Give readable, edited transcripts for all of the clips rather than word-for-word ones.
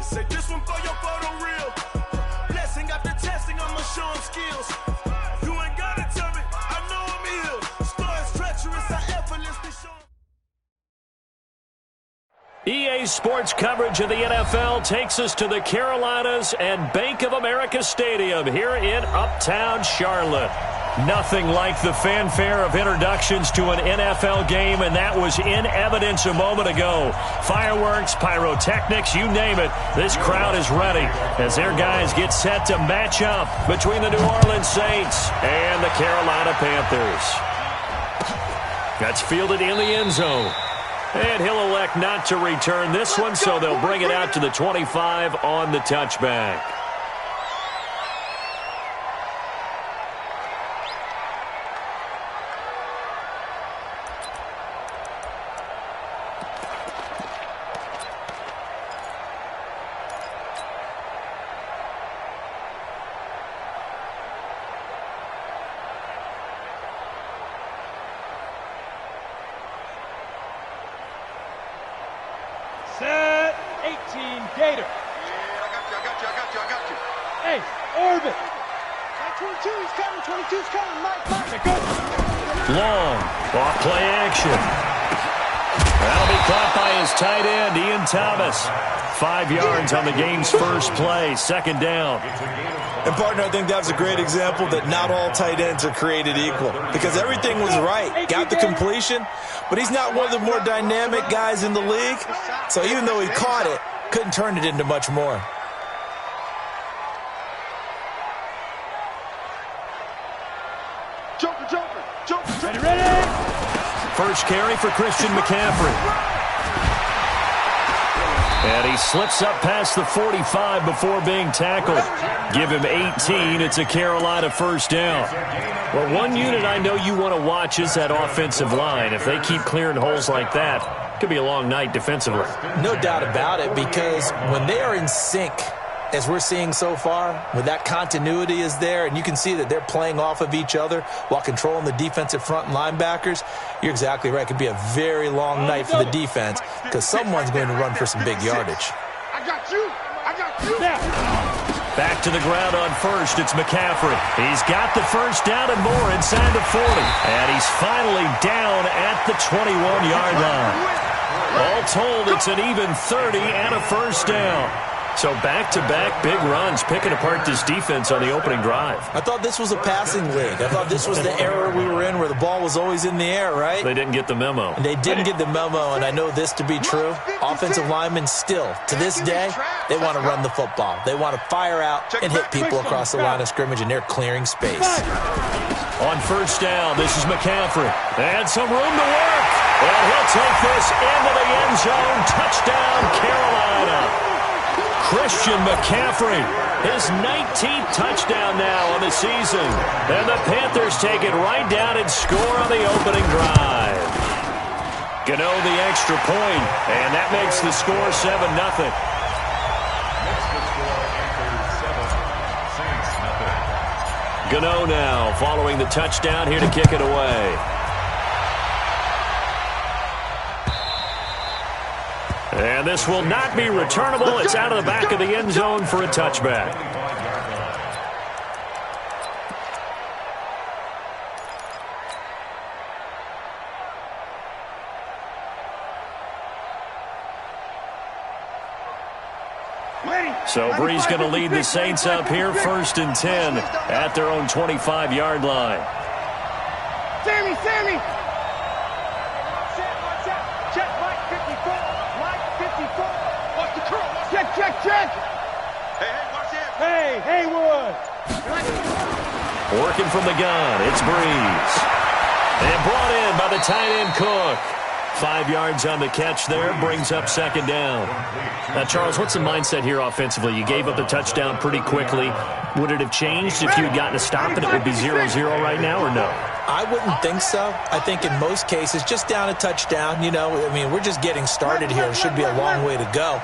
Say this one for your photo reel. Blessing after testing, I'ma show him skills. You ain't gotta tell me, I know I'm ill. Stories treacherous, I effortlessly show. EA Sports coverage of the NFL takes us to the Carolinas and Bank of America Stadium here in Uptown Charlotte. Nothing like the fanfare of introductions to an NFL game, and that was in evidence a moment ago. Fireworks, pyrotechnics, you name it. This crowd is ready as their guys get set to match up between the New Orleans Saints and the Carolina Panthers. That's fielded in the end zone. And he'll elect not to return this one, so they'll bring it out to the 25 on the touchback. Set, 18, Gator. Yeah, I got you. Hey, Orbit. 22, he's coming, 22's coming, Mike. Long, off play action. That'll be caught by his tight end, Ian Thomas. 5 yards on the game's first play, second down. And, partner, I think that was a great example that not all tight ends are created equal because everything was right. Got the completion, but he's not one of the more dynamic guys in the league. So even though he caught it, couldn't turn it into much more. Ready, ready. First carry for Christian McCaffrey. And he slips up past the 45 before being tackled. Give him 18. It's a Carolina first down. Well, one unit I know you want to watch is that offensive line. If they keep clearing holes like that, it could be a long night defensively. No doubt about it, because when they are in sync, as we're seeing so far, when that continuity is there and you can see that they're playing off of each other while controlling the defensive front and linebackers, you're exactly right. It could be a very long night for the defense because someone's going to run for some big yardage. I got you. Now. Back to the ground on first. It's McCaffrey. He's got the first down and more inside the 40. And he's finally down at the 21-yard line. All told, it's an even 30 and a first down. So back-to-back big runs, picking apart this defense on the opening drive. I thought this was a passing league. I thought this was the era we were in where the ball was always in the air, right? They didn't get the memo. And they didn't get the memo, and I know this to be true. Offensive linemen still, to this day, they want to run the football. They want to fire out and hit people across the line of scrimmage, and they're clearing space. On first down, this is McCaffrey. And some room to work. And he'll take this into the end zone. Touchdown, Carolina. Christian McCaffrey, his 19th touchdown now on the season. And the Panthers take it right down and score on the opening drive. Gano the extra point, and that makes the score 7-0. Gano now following the touchdown here to kick it away. And this will not be returnable. It's out of the back of the end zone for a touchback. So Brees going to lead the Saints up here, 1st and 10 at their own 25-yard line. Sammy. Check, Mike 54. Watch the curl. Check. Hey, watch it. Hey, Haywood. Working from the gun, it's Brees. And brought in by the tight end Cook. 5 yards on the catch there, brings up second down. Now, Charles, what's the mindset here offensively? You gave up the touchdown pretty quickly. Would it have changed if you had gotten a stop and it would be 0-0 right now, or no? I wouldn't think so. I think in most cases, just down a touchdown, we're just getting started here. It should be a long way to go.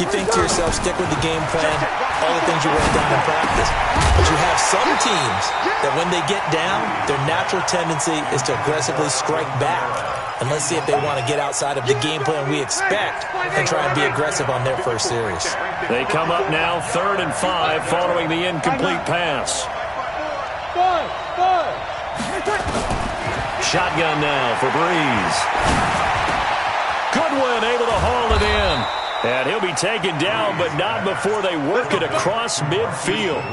You think to yourself, stick with the game plan, all the things you wrote down in practice. But you have some teams that when they get down, their natural tendency is to aggressively strike back. And let's see if they want want to get outside of the game plan we expect and try and be aggressive on their first series. They come up now 3rd and 5 following the incomplete pass. Shotgun now for Breeze. Goodwin able to haul it in. And he'll be taken down, but not before they work it across midfield.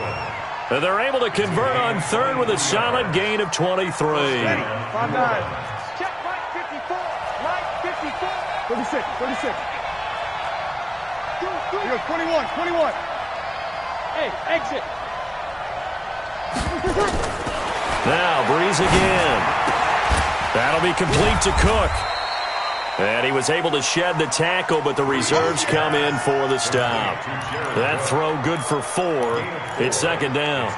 And they're able to convert on 3rd with a solid gain of 23. 5-9. Check right 54. Right 54. 36. 36. You're 21. Hey, exit. Now Breeze again. That'll be complete to Cook. And he was able to shed the tackle, but the reserves come in for the stop. That throw good for 4. It's 2nd down.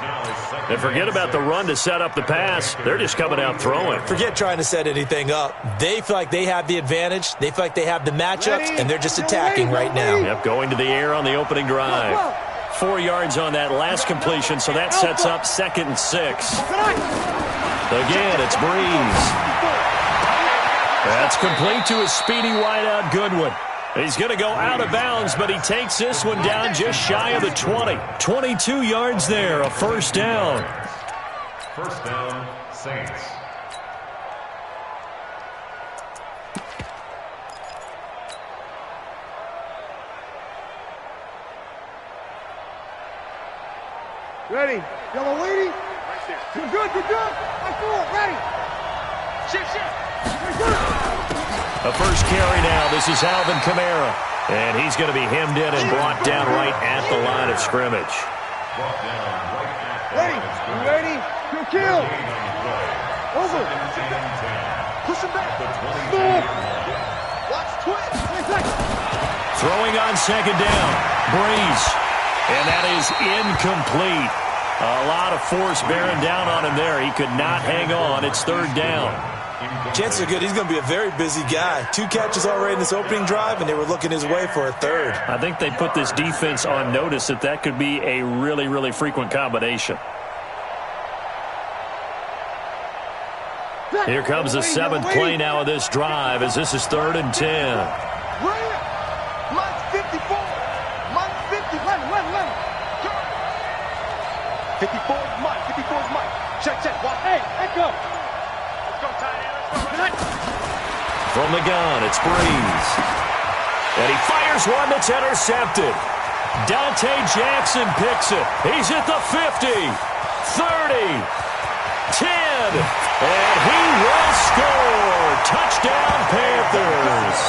And forget about the run to set up the pass. They're just coming out throwing. Forget trying to set anything up. They feel like they have the advantage. They feel like they have the matchups, and they're just attacking right now. Yep, going to the air on the opening drive. 4 yards on that last completion, so that sets up 2nd and 6. Again, it's Breeze. That's complete to a speedy wideout Goodwin. He's going to go out of bounds, but he takes this one down just shy of the 20. 22 yards there, a 1st down. 1st down, Saints. Ready. Yellow lady. You're good. My 4. Ready. Shit. A first carry now. This is Alvin Kamara. And he's going to be hemmed in and brought down right at the line of scrimmage. Ready. You'll kill. Over. Push him back. Move. Watch twist. Throwing on 2nd down. Breeze. And that is incomplete. A lot of force bearing down on him there. He could not hang on. It's 3rd down. Chances are good he's going to be a very busy guy. 2 catches already in this opening drive, and they were looking his way for a 3rd. I think they put this defense on notice that could be a really, really frequent combination. Here comes the 7th play now of this drive as this is 3rd and 10. Mike's 54. Mike's 50. Let him. 54 is Mike. 54 is Mike. Check. Watch. Hey, echo. From the gun, it's Breeze. And he fires one that's intercepted. Dante Jackson picks it. He's at the 50, 30, 10, and he will score. Touchdown, Panthers.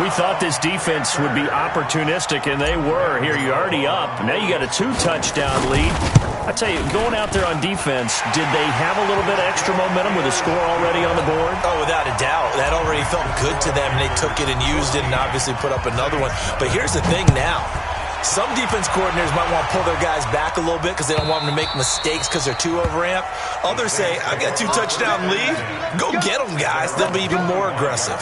We thought this defense would be opportunistic, and they were. Here, you're already up. Now you got a 2-touchdown lead. I tell you, going out there on defense, did they have a little bit of extra momentum with a score already on the board? Oh, without a doubt. That already felt good to them, and they took it and used it and obviously put up another one. But here's the thing now. Some defense coordinators might want to pull their guys back a little bit because they don't want them to make mistakes because they're too overamped. Others say, I've got a 2-touchdown lead. Go get them, guys. They'll be even more aggressive.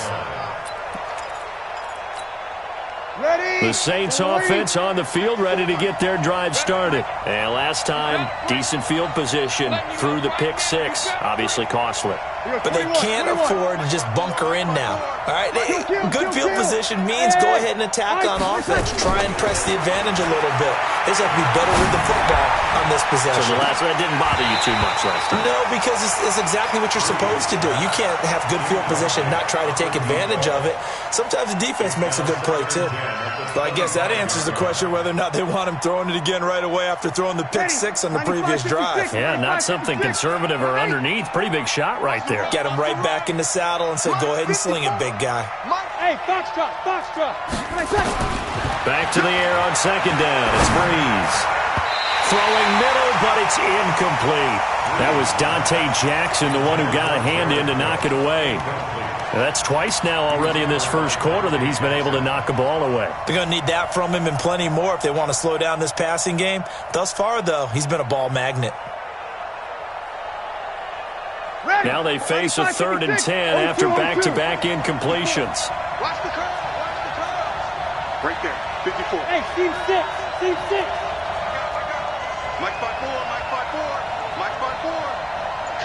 The Saints offense on the field, ready to get their drive started. And last time, decent field position through the pick 6. Obviously costly. But they can't afford to just bunker in now. All right, good field position means go ahead and attack on offense. Try and press the advantage a little bit. They just have to be better with the football on this possession. So that didn't bother you too much last time? No, because it's exactly what you're supposed to do. You can't have good field position and not try to take advantage of it. Sometimes the defense makes a good play, too. So I guess that answers the question whether or not they want him throwing it again right away after throwing the pick 6 on the previous drive. Yeah, not something conservative or underneath. Pretty big shot right there. Get him right back in the saddle and say, go ahead and sling it, big guy. Hey, foxtrot. Back to the air on 2nd down. It's Breeze. Throwing middle, but it's incomplete. That was Dante Jackson, the one who got a hand in to knock it away. And that's twice now already in this first quarter that he's been able to knock a ball away. They're going to need that from him and plenty more if they want to slow down this passing game. Thus far, though, he's been a ball magnet. Now they face a 3rd and 10 after back-to-back incompletions. Watch the curve. Right there, 54. Hey, Steve 6. Mike 5-4.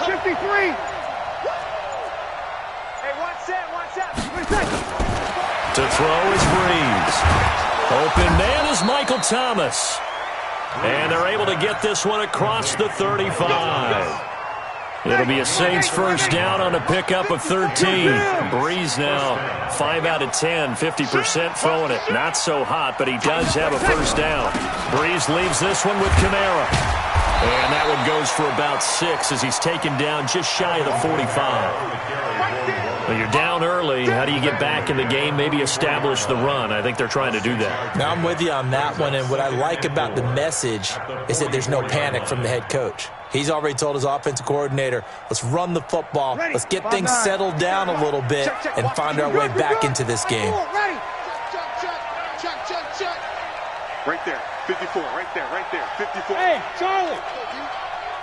53. To throw is Breeze. Open man is Michael Thomas. And they're able to get this one across the 35. It'll be a Saints first down on a pickup of 13. Breeze now 5 out of 10, 50% throwing it. Not so hot, but he does have a first down. Breeze leaves this one with Kamara. And that one goes for about 6 as he's taken down just shy of the 45. Well, you're down early. How do you get back in the game? Maybe establish the run. I think they're trying to do that. Now I'm with you on that one, and what I like about the message is that there's no panic from the head coach. He's already told his offensive coordinator, let's run the football, let's get things settled down a little bit, and find our way back into this game. Right there, 54, right there, 54. Hey, Charlie.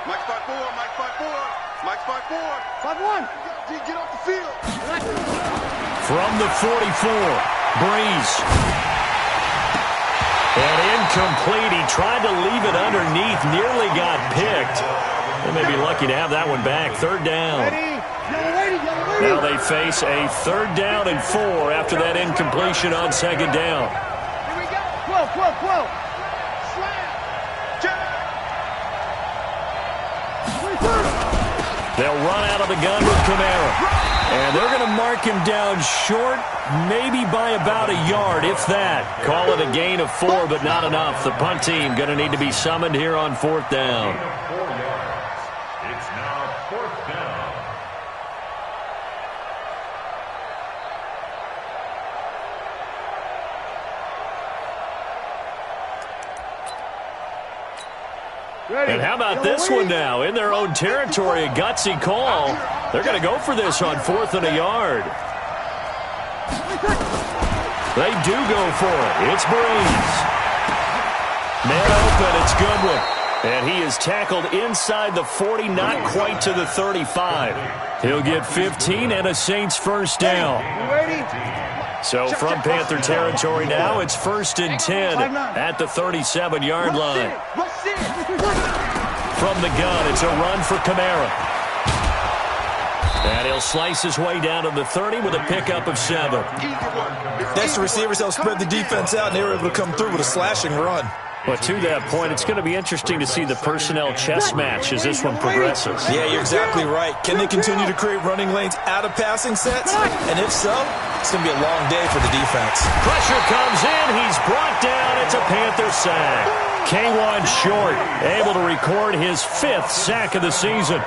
Mike 5-4, Mike 5-4, Mike 5-4. 5-1. Get off the field. From the 44, Breeze. And incomplete. He tried to leave it underneath, nearly got picked. They may be lucky to have that one back. Third down. Now they face a 3rd down and 4 after that incompletion on 2nd down. Here we go. Whoa. They'll run out of the gun with Kamara. And they're going to mark him down short, maybe by about a yard, if that. Call it a gain of 4, but not enough. The punt team going to need to be summoned here on 4th down. 4 yards. It's now 4th down. And how about this one now? In their own territory, a gutsy call. They're going to go for this on 4th and a yard. They do go for it. It's Breeze. Man open, it's Goodwin. And he is tackled inside the 40, not quite to the 35. He'll get 15 and a Saints first down. So from Panther territory now, it's 1st and 10 at the 37-yard line. From the gun, it's a run for Kamara. And he'll slice his way down to the 30 with a pickup of 7. Next, the receivers help spread the defense out, and they were able to come through with a slashing run. But to that point, it's going to be interesting to see the personnel chess match as this one progresses. Yeah, you're exactly right. Can they continue to create running lanes out of passing sets? And if so, it's going to be a long day for the defense. Pressure comes in. He's brought down. It's a Panther sack. K1 Short able to record his 5th sack of the season.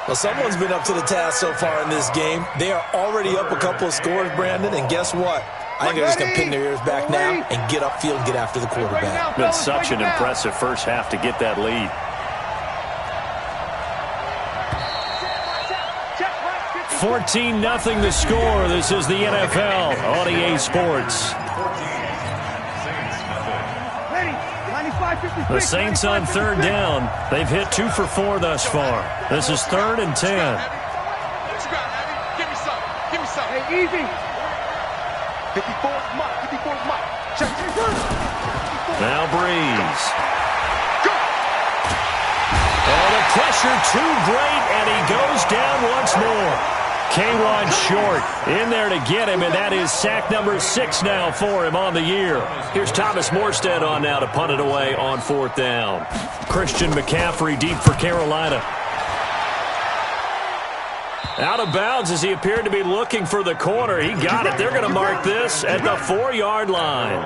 Well, someone's been up to the task so far in this game. They are already up a couple of scores, Brandon, and guess what? I think they're just going to pin their ears back now and get upfield and get after the quarterback. Been such an impressive first half to get that lead. 14-0 the score. This is the NFL on EA Sports. The Saints on 3rd down. They've hit 2 for 4 thus far. This is 3rd and 10. Give me some. Hey, easy. 54's Mike. Check. Now Breeze. Oh, the pressure too great, and he goes down once more. K1 Short in there to get him, and that is sack number 6 now for him on the year. Here's Thomas Morstead on now to punt it away on 4th down. Christian McCaffrey deep for Carolina. Out of bounds as he appeared to be looking for the corner. He got it. They're going to mark this at the 4-yard line.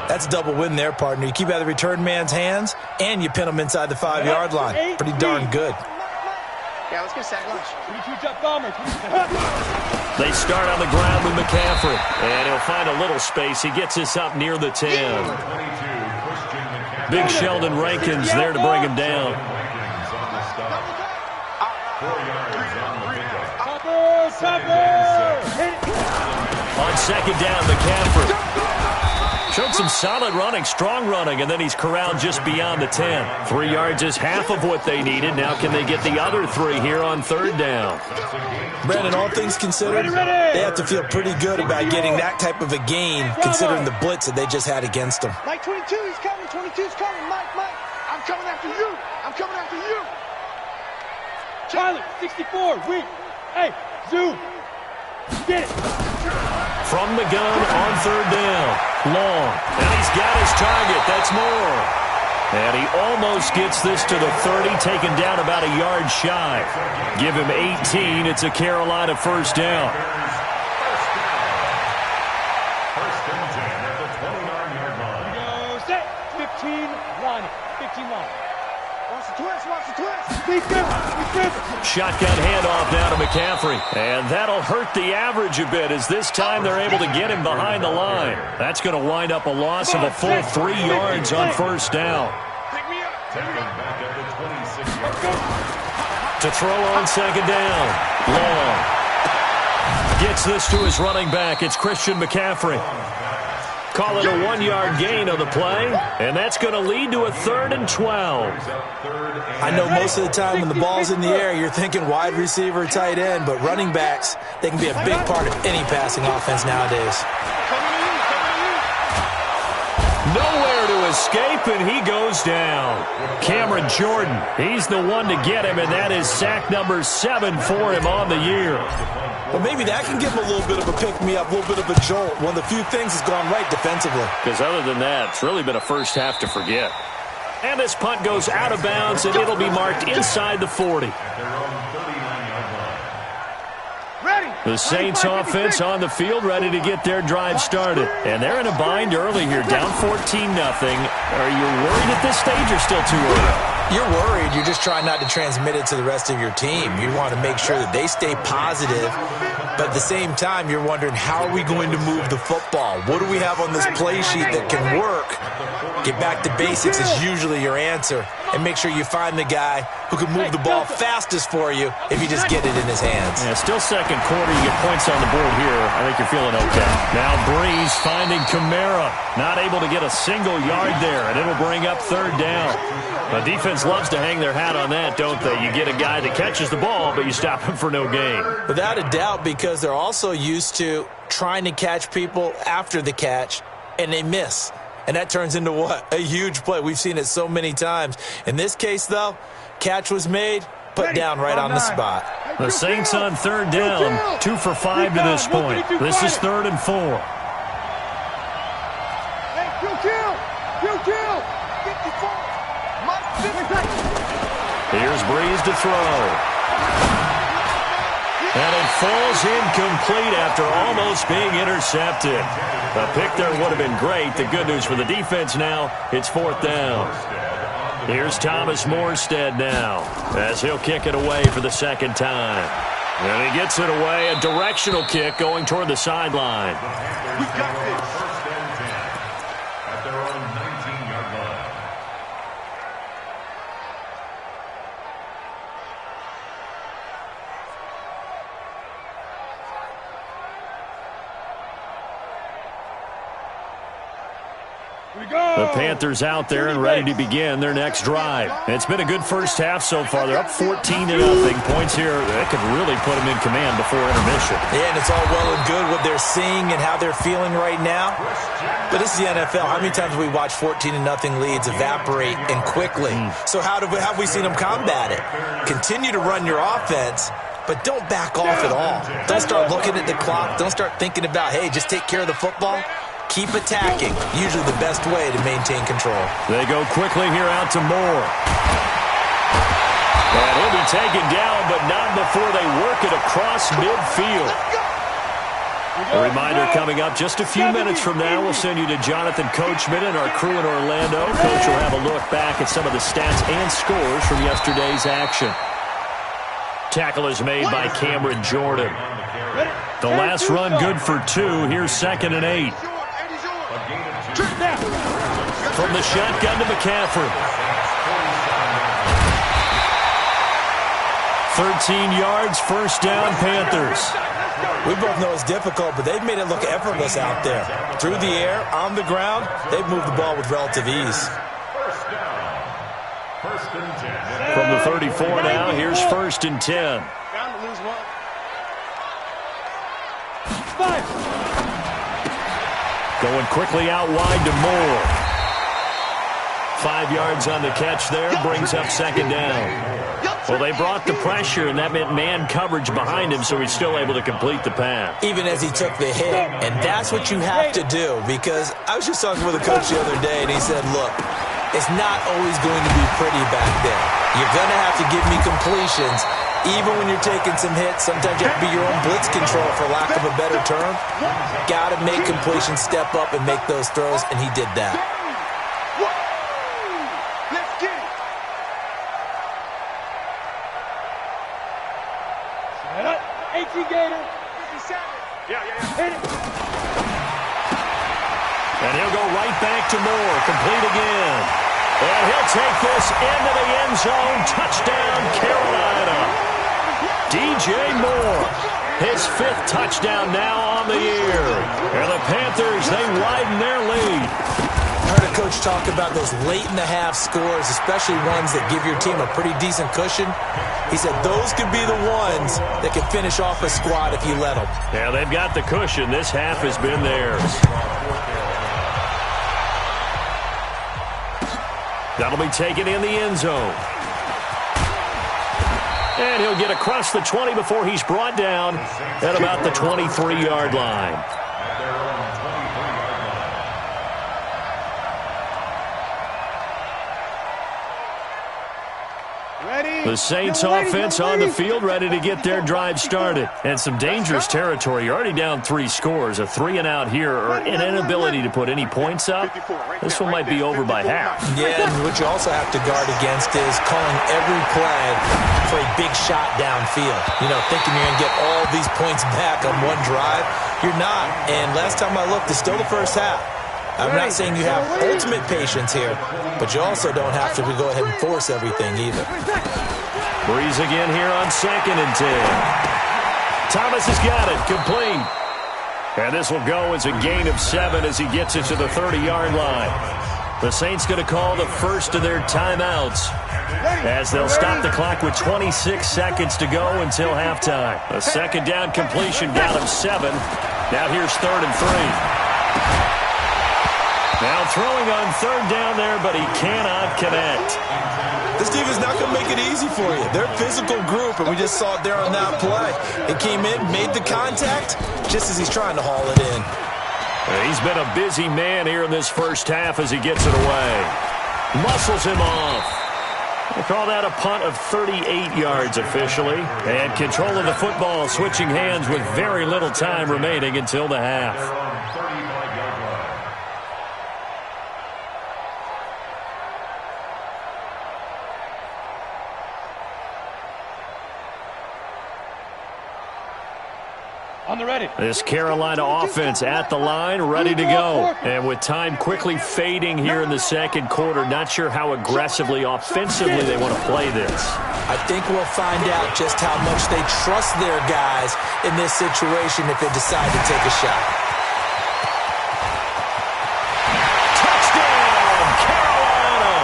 That's a double win there, partner. You keep out of the return man's hands, and you pin him inside the 5-yard line. Pretty darn good. Yeah, let's get sack lunch. They start on the ground with McCaffrey, and he'll find a little space. He gets us up near the 10. Big Sheldon Rankins there to bring him down. On 2nd down, McCaffrey. Showed some solid running, strong running, and then he's corralled just beyond the 10. 3 yards is half of what they needed. Now can they get the other 3 here on 3rd down? Brandon, all things considered, they have to feel pretty good about getting that type of a gain, considering the blitz that they just had against them. Mike 22, he's coming. 22's coming. Mike. I'm coming after you. Charlie, 64, weak. Hey, Zoom. Get it. From the gun on third down. Long. And he's got his target. That's Moore. And he almost gets this to the 30, taken down about a yard shy. Give him 18. It's a Carolina first down. First and 10 at the 29-yard line. Go set. 15-1. 15-1. Watch the twist. Watch the twist. Be good. Shotgun handoff now to McCaffrey. And that'll hurt the average a bit as this time they're able to get him behind the line. That's going to wind up a loss of a full 3 yards on first down. Taken back at the 26-yard line. To throw on second down. Long. Gets this to his running back. It's Christian McCaffrey. Call it a 1-yard gain on the play, and that's going to lead to a 3rd and 12. I know most of the time when the ball's in the air, you're thinking wide receiver, tight end, but running backs, they can be a big part of any passing offense nowadays. Nowhere to escape, and he goes down. Cameron Jordan, he's the one to get him, and that is sack number 7 for him on the year. Well, maybe that can give him a little bit of a pick-me-up, a little bit of a jolt. One of the few things that's gone right defensively. Because other than that, it's really been a first half to forget. And this punt goes out of bounds, and it'll be marked inside the 40. The Saints offense on the field, ready to get their drive started. And they're in a bind early here, down 14-0. Are you worried at this stage or still too early? You're worried. You're just trying not to transmit it to the rest of your team. You want to make sure that they stay positive. But at the same time, you're wondering, how are we going to move the football? What do we have on this play sheet that can work? Get back to basics is usually your answer. And make sure you find the guy who can move the ball fastest for you if you just get it in his hands. Yeah, still second quarter. You get points on the board here. I think you're feeling okay. Now Breeze finding Kamara. Not able to get a single yard there, and it'll bring up 3rd down. The defense loves to hang their hat on that, don't they? You get a guy that catches the ball, but you stop him for no gain. Without a doubt, because they're also used to trying to catch people after the catch, and they miss. And that turns into what? A huge play. We've seen it so many times. In this case, though, catch was made, put down right on the spot. The Saints on 3rd down, 2 for 5 to this point. This is 3rd and 4. Here's Breeze to throw. And it falls incomplete after almost being intercepted. A pick there would have been great. The good news for the defense now, it's 4th down. Here's Thomas Morstead now as he'll kick it away for the 2nd time. And he gets it away, a directional kick going toward the sideline. We got this. First and 10 at their own 19-yard line. The Panthers out there and ready to begin their next drive. It's been a good first half so far. They're up 14-0. Points here that could really put them in command before intermission. Yeah, and it's all well and good what they're seeing and how they're feeling right now. But this is the NFL. How many times have we watched 14-0 leads evaporate and quickly? So how have we seen them combat it? Continue to run your offense, but don't back off at all. Don't start looking at the clock. Don't start thinking about, hey, just take care of the football. Keep attacking. Usually the best way to maintain control. They go quickly here out to Moore. And he'll be taken down, but not before they work it across midfield. A reminder coming up just a few minutes from now, we'll send you to Jonathan Coachman and our crew in Orlando. Coach will have a look back at some of the stats and scores from yesterday's action. Tackle is made by Cameron Jordan. The last run good for 2. Here's 2nd and 8. From the shotgun to McCaffrey. 13 yards, first down, Panthers. We both know it's difficult, but they've made it look effortless out there. Through the air, on the ground, they've moved the ball with relative ease. First down. First and 10. From the 34 now, here's 1st and 10. Bound to lose one. 5. Going quickly out wide to Moore. 5 yards on the catch there, brings up 2nd down. Well, they brought the pressure, and that meant man coverage behind him, so he's still able to complete the pass. Even as he took the hit, and that's what you have to do, because I was just talking with a coach the other day, and he said, look, it's not always going to be pretty back there. You're going to have to give me completions. Even when you're taking some hits, sometimes you have to be your own blitz control, for lack of a better term. Got to make completions, step up, and make those throws, and he did that. Let's get it. 18 Gator. 57. Yeah. Hit it. And he'll go right back to Moore. Complete again. And he'll take this into the end zone. Touchdown, Carolina. DJ Moore, his 5th touchdown now on the year. And the Panthers, they widen their lead. I heard a coach talk about those late-in-the-half scores, especially ones that give your team a pretty decent cushion. He said those could be the ones that can finish off a squad if you let them. Yeah, they've got the cushion. This half has been theirs. That'll be taken in the end zone. And he'll get across the 20 before he's brought down at about the 23-yard line. The Saints offense on the field, ready to get their drive started. And some dangerous territory. You're already down 3 scores. A 3-and-out here, or an inability to put any points up. This one might be over by half. Yeah, and what you also have to guard against is calling every play for a big shot downfield. You know, thinking you're going to get all these points back on one drive. You're not. And last time I looked, it's still the first half. I'm not saying you have ultimate patience here, but you also don't have to go ahead and force everything either. Breeze again here on 2nd and 10. Thomas has got it, complete. And this will go as a gain of 7 as he gets it to the 30-yard line. The Saints going to call the first of their timeouts as they'll stop the clock with 26 seconds to go until halftime. A 2nd down completion got him 7. Now here's 3rd and 3. Now throwing on 3rd down there, but he cannot connect. This team is not going to make it easy for you. They're a physical group, and we just saw it there on that play. It came in, made the contact, just as he's trying to haul it in. He's been a busy man here in this first half as he gets it away. Muscles him off. We'll call that a punt of 38 yards officially. And control of the football switching hands with very little time remaining until the half. On the ready. This Carolina offense at the line, ready to go. And with time quickly fading here in the 2nd quarter, not sure how aggressively, offensively they want to play this. I think we'll find out just how much they trust their guys in this situation if they decide to take a shot. Touchdown, Carolina!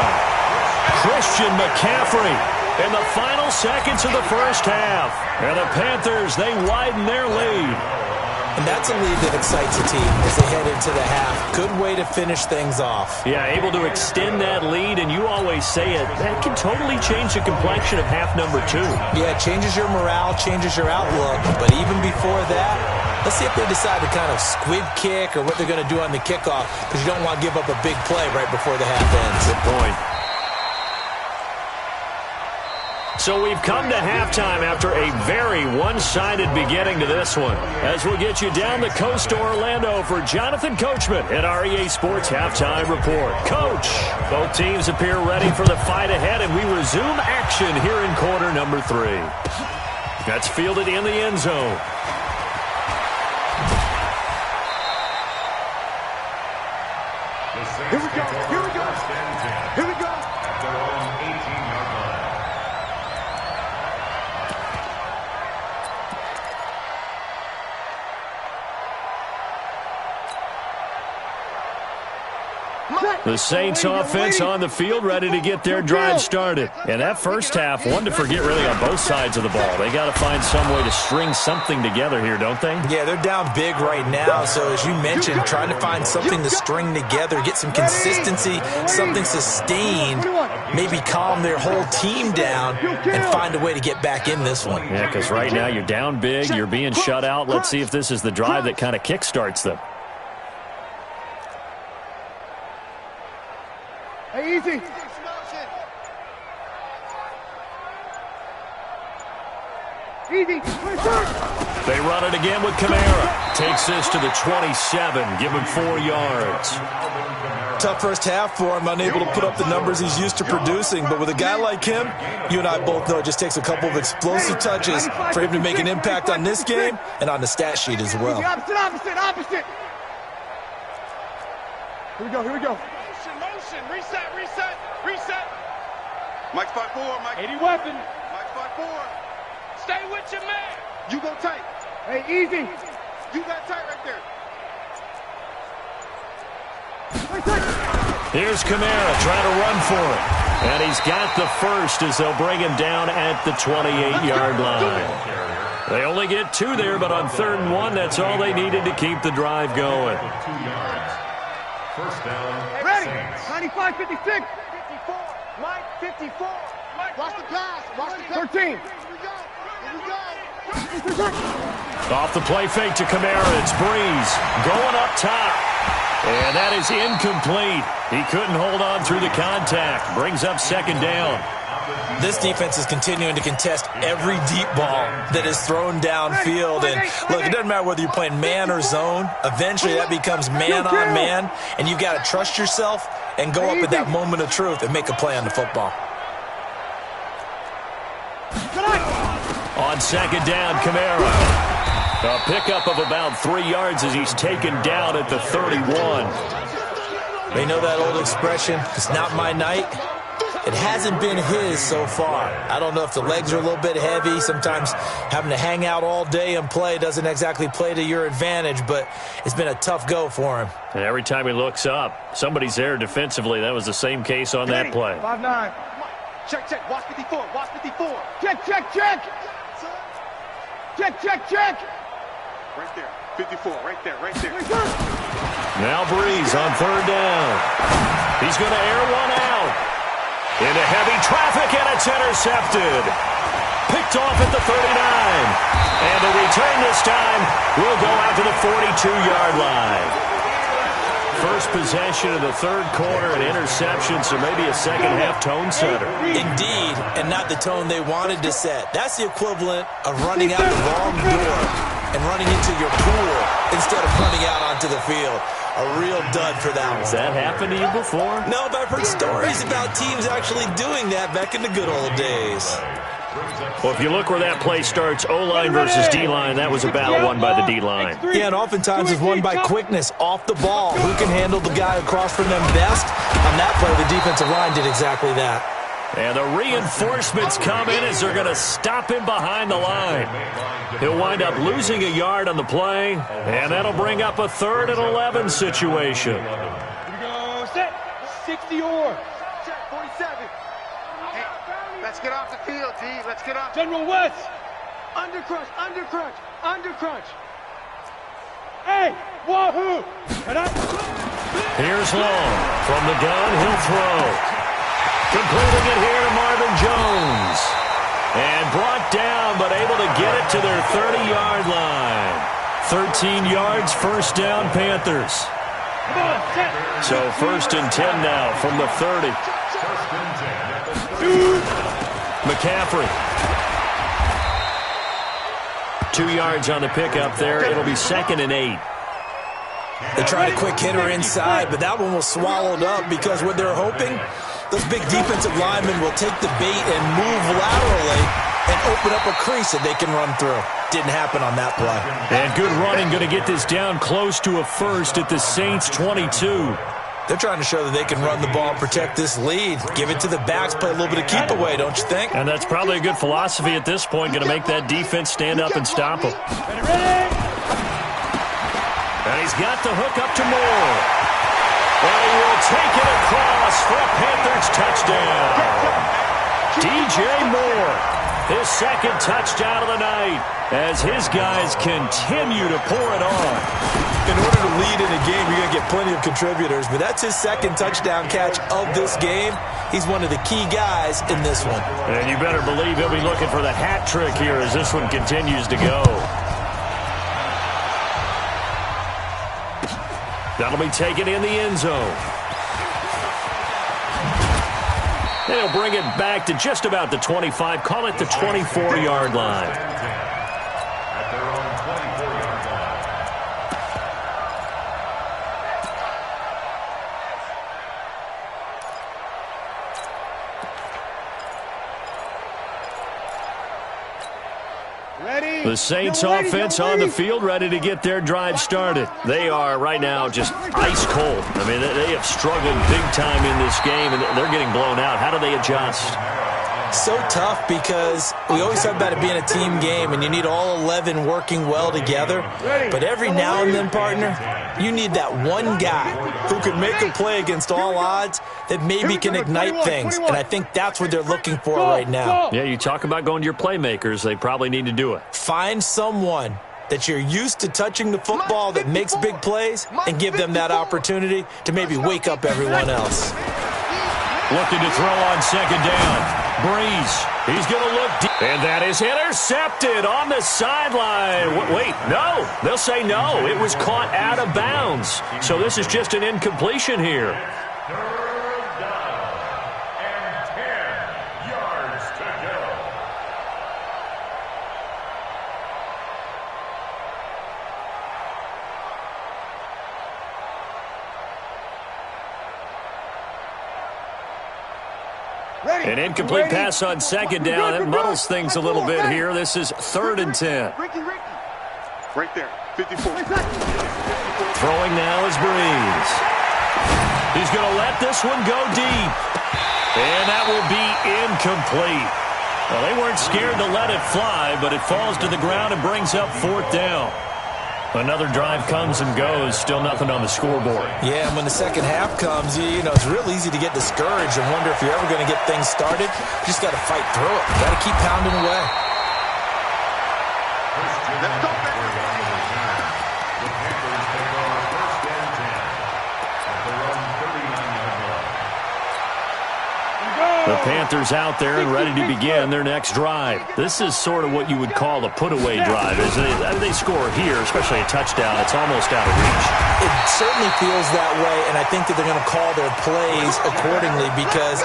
Christian McCaffrey in the final seconds of the first half. And the Panthers, they widen their lead. And that's a lead that excites a team as they head into the half. Good way to finish things off. Yeah, able to extend that lead, and you always say it, that can totally change the complexion of half number 2. Yeah, it changes your morale, changes your outlook. But even before that, let's see if they decide to kind of squib kick or what they're going to do on the kickoff, because you don't want to give up a big play right before the half ends. Good point. So we've come to halftime after a very one-sided beginning to this one. As we'll get you down the coast to Orlando for Jonathan Coachman at our EA Sports Halftime Report. Coach, both teams appear ready for the fight ahead, and we resume action here in quarter number 3. That's fielded in the end zone. Here we go. Here we go. Here we go. At their own 18-yard line. The Saints offense on the field, ready to get their drive started. And that first half, one to forget really on both sides of the ball. They got to find some way to string something together here, don't they? Yeah, they're down big right now. So as you mentioned, trying to find something to string together, get some consistency, something sustained, maybe calm their whole team down and find a way to get back in this one. Yeah, because right now you're down big, you're being shut out. Let's see if this is the drive that kind of kickstarts them. Hey, easy. Easy. They run it again with Kamara. Takes this to the 27, give him 4 yards. Tough first half for him, unable to put up the numbers he's used to producing. But with a guy like him, you and I both know it just takes a couple of explosive touches for him to make an impact on this game and on the stat sheet as well. Opposite. Here we go. Motion. Reset. Mike's 5-4. Mike. 80 weapon. Mike's 5-4. Stay with your man. You go tight. Hey, easy. You got tight right there. Here's Kamara trying to run for it. And he's got the first as they'll bring him down at the 28-yard line. They only get 2 there, but on 3rd and 1, that's all they needed to keep the drive going. 2 yards. First down. Ready. Saints. 95, 56. 54. Mike, 54. Mike, watch the pass. 13. Here we go. Off the play fake to Kamara. It's Breeze going up top. And that is incomplete. He couldn't hold on through the contact. Brings up 2nd down. This defense is continuing to contest every deep ball that is thrown downfield. And look, it doesn't matter whether you're playing man or zone. Eventually, that becomes man on man. And you've got to trust yourself and go up at that moment of truth and make a play on the football. On 2nd down, Kamara. A pickup of about 3 yards as he's taken down at the 31. They know that old expression, it's not my night. It hasn't been his so far. I don't know if the legs are a little bit heavy. Sometimes having to hang out all day and play doesn't exactly play to your advantage, but it's been a tough go for him. And every time he looks up, somebody's there defensively. That was the same case on that play. 5-9. Check. Watch 54. Check. Right there. 54. Right there. Now Breeze on 3rd down. He's going to air one out. Into heavy traffic, and it's intercepted. Picked off at the 39. And the return this time will go out to the 42-yard line. First possession of the 3rd quarter, an interception, so maybe a second-half tone setter. Indeed, and not the tone they wanted to set. That's the equivalent of running out the wrong door and running into your pool instead of running out onto the field. A real dud for that one. Has that happened to you before? No, but I've heard stories about teams actually doing that back in the good old days. Well, if you look where that play starts, O-line versus D-line, that was a battle won by the D-line. Yeah, and oftentimes it's won by quickness off the ball. Who can handle the guy across from them best? On that play, the defensive line did exactly that. And the reinforcements come in as they're going to stop him behind the line. He'll wind up losing a yard on the play, and that'll bring up a 3rd and 11 situation. Here we go. Set. 60 or. Check. 47. Hey, let's get off the field, D. Let's get off. General West. Undercrunch. Hey, wahoo. Here's Long. From the gun, he'll throw. Completing it here to Marvin Jones. And brought down, but able to get it to their 30-yard line. 13 yards, 1st down, Panthers. So 1st and 10 now from the 30. McCaffrey. 2 yards on the pickup there. It'll be 2nd and 8. They tried a quick hitter inside, but that one was swallowed up because what they're hoping, those big defensive linemen will take the bait and move laterally and open up a crease that they can run through. Didn't happen on that play. And good running, going to get this down close to a 1st at the Saints 22. They're trying to show that they can run the ball and protect this lead. Give it to the backs, play a little bit of keep away, don't you think? And that's probably a good philosophy at this point, going to make that defense stand up and stop them. Ready. And he's got the hook up to Moore. And he will take it across for a Panthers touchdown. DJ Moore, his second touchdown of the night, as his guys continue to pour it on. In order to lead in a game, you're going to get plenty of contributors, but that's his second touchdown catch of this game. He's one of the key guys in this one. And you better believe he'll be looking for the hat trick here as this one continues to go. That'll be taken in the end zone. They'll bring it back to just about the 25. Call it the 24-yard line. At their own 24-yard line. Ready? The Saints offense on the field, ready to get their drive started. They are right now just ice cold. I mean, they have struggled big time in this game, and they're getting blown out. How do they adjust? So tough because we always talk about it being a team game and you need all 11 working well together. But every now and then, partner, you need that one guy who can make a play against all odds that maybe can ignite things. And I think that's what they're looking for right now. Yeah, you talk about going to your playmakers. They probably need to do it. Find someone that you're used to touching the football that makes big plays and give them that opportunity to maybe wake up everyone else. Looking to throw on second down. Breeze, he's going to look deep. And that is intercepted on the sideline. Wait, no. They'll say no. It was caught out of bounds. So this is just an incompletion here. Third down and 10 yards to go. An incomplete pass on second down. That muddles things a little bit here. This is 3rd and 10. Right there, 54. Throwing now is Breeze. He's going to let this one go deep. And that will be incomplete. Well, they weren't scared to let it fly, but it falls to the ground and brings up 4th down. Another drive comes and goes, still nothing on the scoreboard. Yeah, and when the second half comes, you know, it's real easy to get discouraged and wonder if you're ever going to get things started. You just got to fight through it. You got to keep pounding away. Let's go, baby. The Panthers take on 1st and 10 at their own 39-yard line. The Panthers out there and ready to begin their next drive. This is sort of what you would call a put-away drive. As they score here, especially a touchdown, it's almost out of reach. It certainly feels that way, and I think that they're going to call their plays accordingly because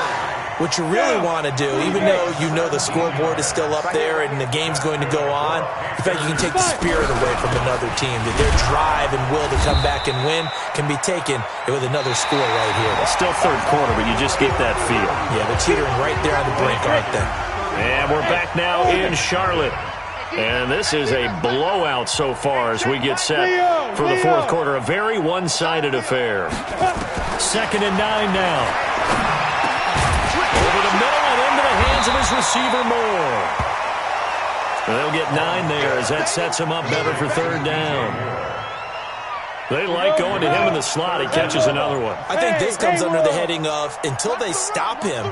what you really want to do, even though you know the scoreboard is still up there and the game's going to go on, in fact, you can take the spirit away from another team. That their drive and will to come back and win can be taken with another score right here. It's still 3rd quarter, but you just get that feel. Yeah, they're teetering right there on the brink, aren't they? And we're back now in Charlotte. And this is a blowout so far as we get set for the 4th quarter. A very one-sided affair. 2nd and 9 now. Over the middle and into the hands of his receiver, Moore. They'll get 9 there as that sets him up better for 3rd down. They like going to him in the slot. He catches another one. I think this comes under the heading of until they stop him,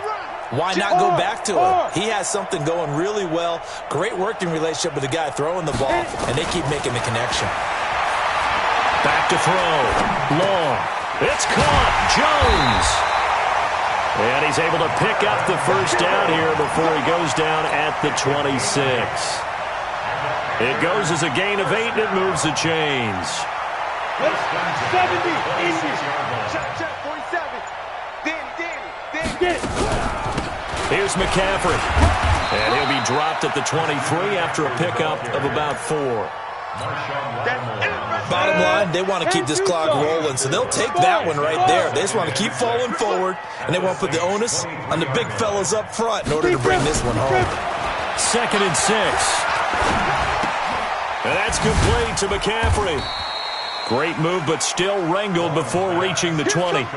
why not go back to him? He has something going really well. Great working relationship with the guy throwing the ball, and they keep making the connection. Back to throw. Long. It's caught. Jones. And he's able to pick up the 1st down here before he goes down at the 26. It goes as a gain of 8, and it moves the chains. 70, 80. Check, 47. Danny. Here's McCaffrey. And he'll be dropped at the 23 after a pickup of about 4. Bottom line, they want to keep this clock rolling, so they'll take that one right there. They just want to keep falling forward, and they want to put the onus on the big fellas up front in order to bring this one home. 2nd and 6. And that's complete to McCaffrey. Great move, but still wrangled before reaching the 20.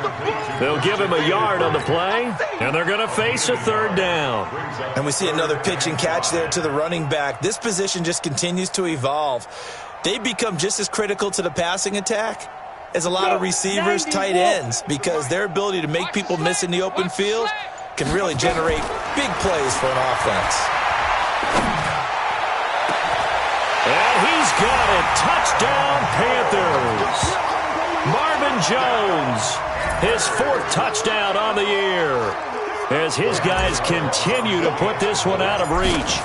They'll give him a yard on the play, and they're going to face a 3rd down. And we see another pitch and catch there to the running back. This position just continues to evolve. They become just as critical to the passing attack as a lot of receivers, tight ends, because their ability to make people miss in the open field can really generate big plays for an offense. And he's got it. Touchdown, Panthers. Marvin Jones, his 4th touchdown on the year, as his guys continue to put this one out of reach.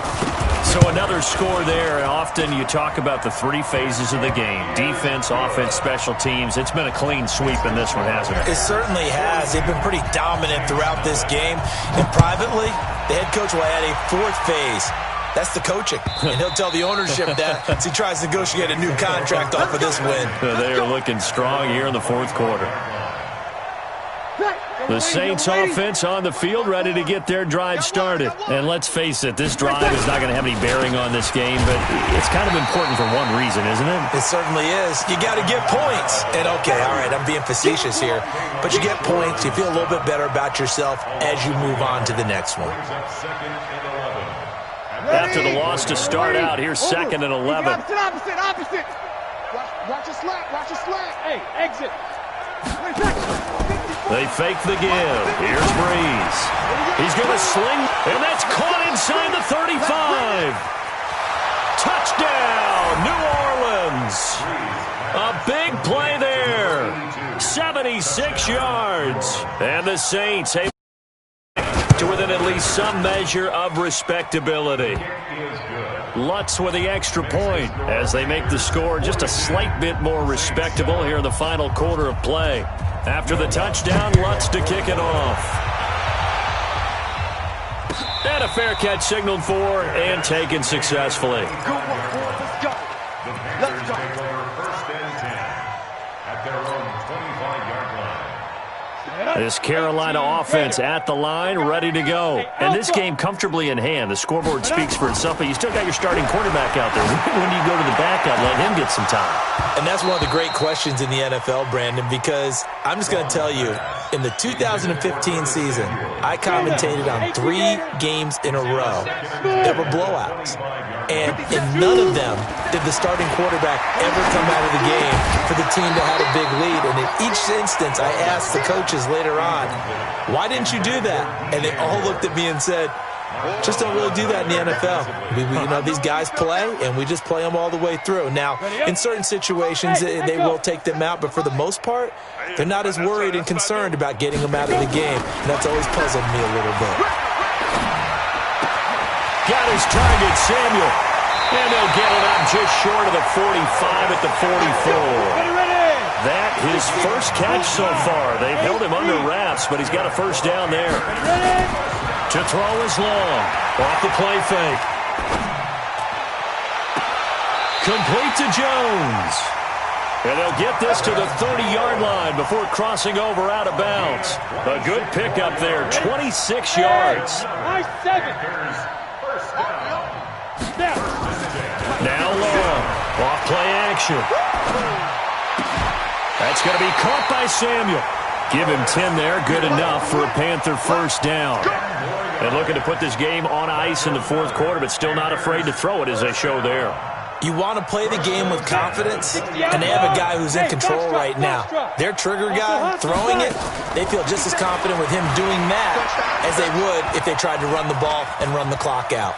So another score there. Often you talk about the 3 phases of the game: defense, offense, special teams. It's been a clean sweep in this one, hasn't it? It certainly has. They've been pretty dominant throughout this game. And privately, the head coach will add a 4th phase. That's the coaching. And he'll tell the ownership that as he tries to negotiate a new contract off of this win. They are looking strong here in the 4th quarter. The Saints offense on the field, ready to get their drive started. And let's face it, this drive is not going to have any bearing on this game, but it's kind of important for one reason, isn't it? It certainly is. You got to get points. And okay, all right, I'm being facetious here, but you get points, you feel a little bit better about yourself as you move on to the next one. After the loss to start out, here's 2nd and 11. Opposite. Watch your slack. Hey, exit. They fake the give. Here's Breeze. He's going to sling, and that's caught inside the 35. Touchdown, New Orleans. A big play there. 76 yards. And the Saints able to within at least some measure of respectability. Lutz with the extra point as they make the score just a slight bit more respectable here in the final quarter of play. After the touchdown, Lutz to kick it off. And a fair catch signaled for and taken successfully. The Panthers take over 1st and 10 at their own 25-yard line. This Carolina offense at the line, ready to go. And this game comfortably in hand. The scoreboard speaks for itself, but you still got your starting quarterback out there. When do you go to the backup, let him get some time? And that's one of the great questions in the NFL, Brandon, because I'm just going to tell you, in the 2015 season, I commentated on 3 games in a row that were blowouts. And in none of them did the starting quarterback ever come out of the game for the team that had a big lead. And in each instance, I asked the coaches later on, why didn't you do that? And they all looked at me and said, just don't really do that in the NFL. These guys play, and we just play them all the way through. Now, in certain situations, they will take them out, but for the most part, they're not as worried and concerned about getting them out of the game. And that's always puzzled me a little bit. Got his target, Samuel. And they'll get it up just short of the 45 at the 44. That his first catch so far. They've held him under wraps, but he's got a first down there. To throw is long. Off the play fake. Complete to Jones. And they'll get this to the 30-yard line before crossing over out of bounds. A good pickup there, 26 yards. Nice 7. Now long. Off play action. That's going to be caught by Samuel. Give him 10 there. Good enough for a Panther first down. And looking to put this game on ice in the 4th quarter, but still not afraid to throw it as they show there. You want to play the game with confidence, and they have a guy who's in control right now. Their trigger guy, throwing it, they feel just as confident with him doing that as they would if they tried to run the ball and run the clock out.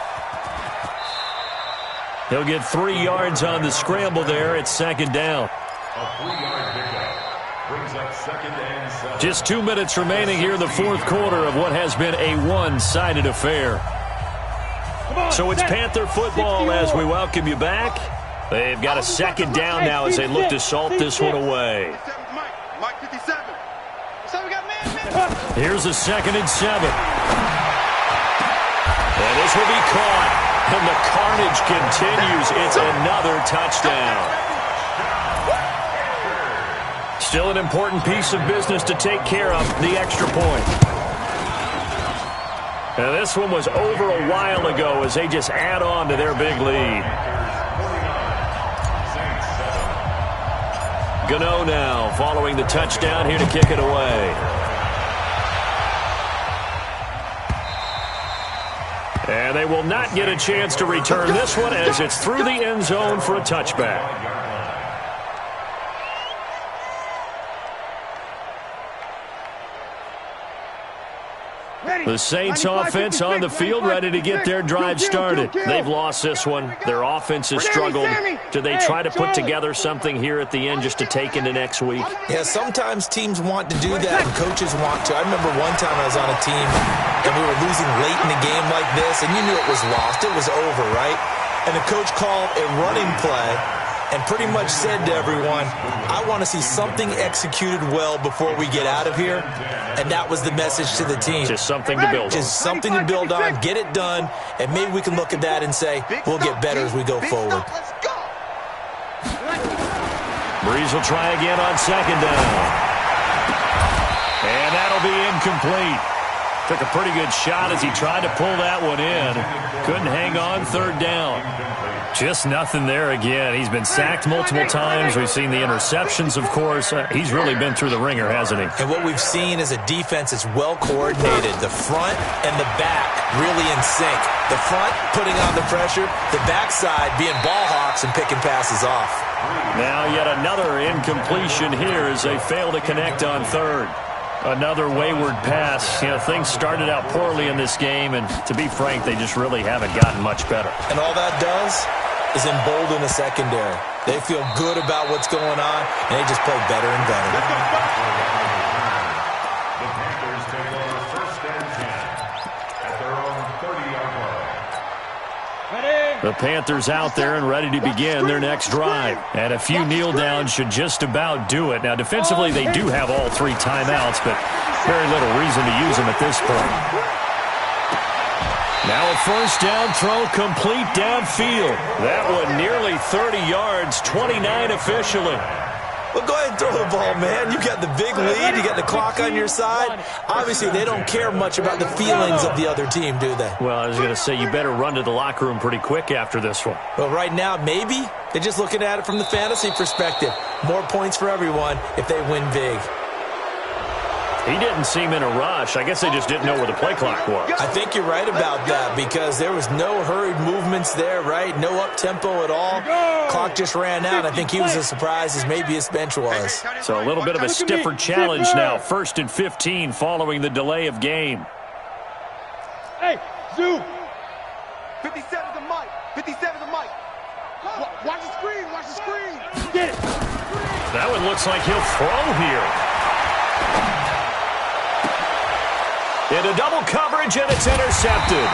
He'll get 3 yards on the scramble there. It's 2nd down. A 3-yard pickup brings up 2nd and 7. Just 2 minutes remaining here in the 4th quarter of what has been a one-sided affair. So it's Panther football as we welcome you back. They've got a 2nd down now as they look to salt this one away. Mike 57. So we got man. Here's a 2nd and 7. And this will be caught. And the carnage continues. It's another touchdown. Still an important piece of business to take care of, the extra point. And this one was over a while ago as they just add on to their big lead. Gano now following the touchdown here to kick it away. And they will not get a chance to return this one as it's through the end zone for a touchback. The Saints offense on the field, ready to get their drive started. They've lost this one. Their offense has struggled. Do they try to put together something here at the end just to take into next week? Yeah, sometimes teams want to do that and coaches want to. I remember one time I was on a team and we were losing late in the game like this, and you knew it was lost. It was over, right? And the coach called a running play and pretty much said to everyone, I want to see something executed well before we get out of here. And that was the message to the team. Just something to build on. Just something to build on, get it done, and maybe we can look at that and say, we'll get better as we go forward. Breeze will try again on second down. And that'll be incomplete. Took a pretty good shot as he tried to pull that one in. Couldn't hang on third down. Just nothing there again. He's been sacked multiple times. We've seen the interceptions, of course. He's really been through the ringer, hasn't he? And what we've seen is a defense that's well coordinated. The front and the back really in sync. The front putting on the pressure. The backside being ball hawks and picking passes off. Now yet another incompletion here as they fail to connect on third. Another wayward pass. You know, things started out poorly in this game, and to be frank, they just really haven't gotten much better. And all that does is embolden the secondary. They feel good about what's going on, and they just play better and better. The Panthers take over first and 10 at their own 30-yard line. The Panthers out there and ready to begin their next drive. And a few kneel downs should just about do it. Now, defensively, they do have all three timeouts, but very little reason to use them at this point. Now a first down throw complete downfield. That one nearly 30 yards, 29 officially. Well, go ahead and throw the ball, man. You got the big lead. You got the clock on your side. Obviously, they don't care much about the feelings of the other team, do they? Well, I was going to say, you better run to the locker room pretty quick after this one. Well, right now, maybe. They're just looking at it from the fantasy perspective. More points for everyone if they win big. He didn't seem in a rush. I guess they just didn't know where the play clock was. I think you're right about that because there was no hurried movements there, right? No up-tempo at all. Clock just ran out. I think he was as surprised as maybe his bench was. So a little bit of a stiffer challenge now. 1st and 15 following the delay of game. Hey, Zoo. 57 to Mike. 57 to Mike. Watch the screen. Watch the screen. Get it. That one looks like he'll throw here. Into double coverage, and it's intercepted.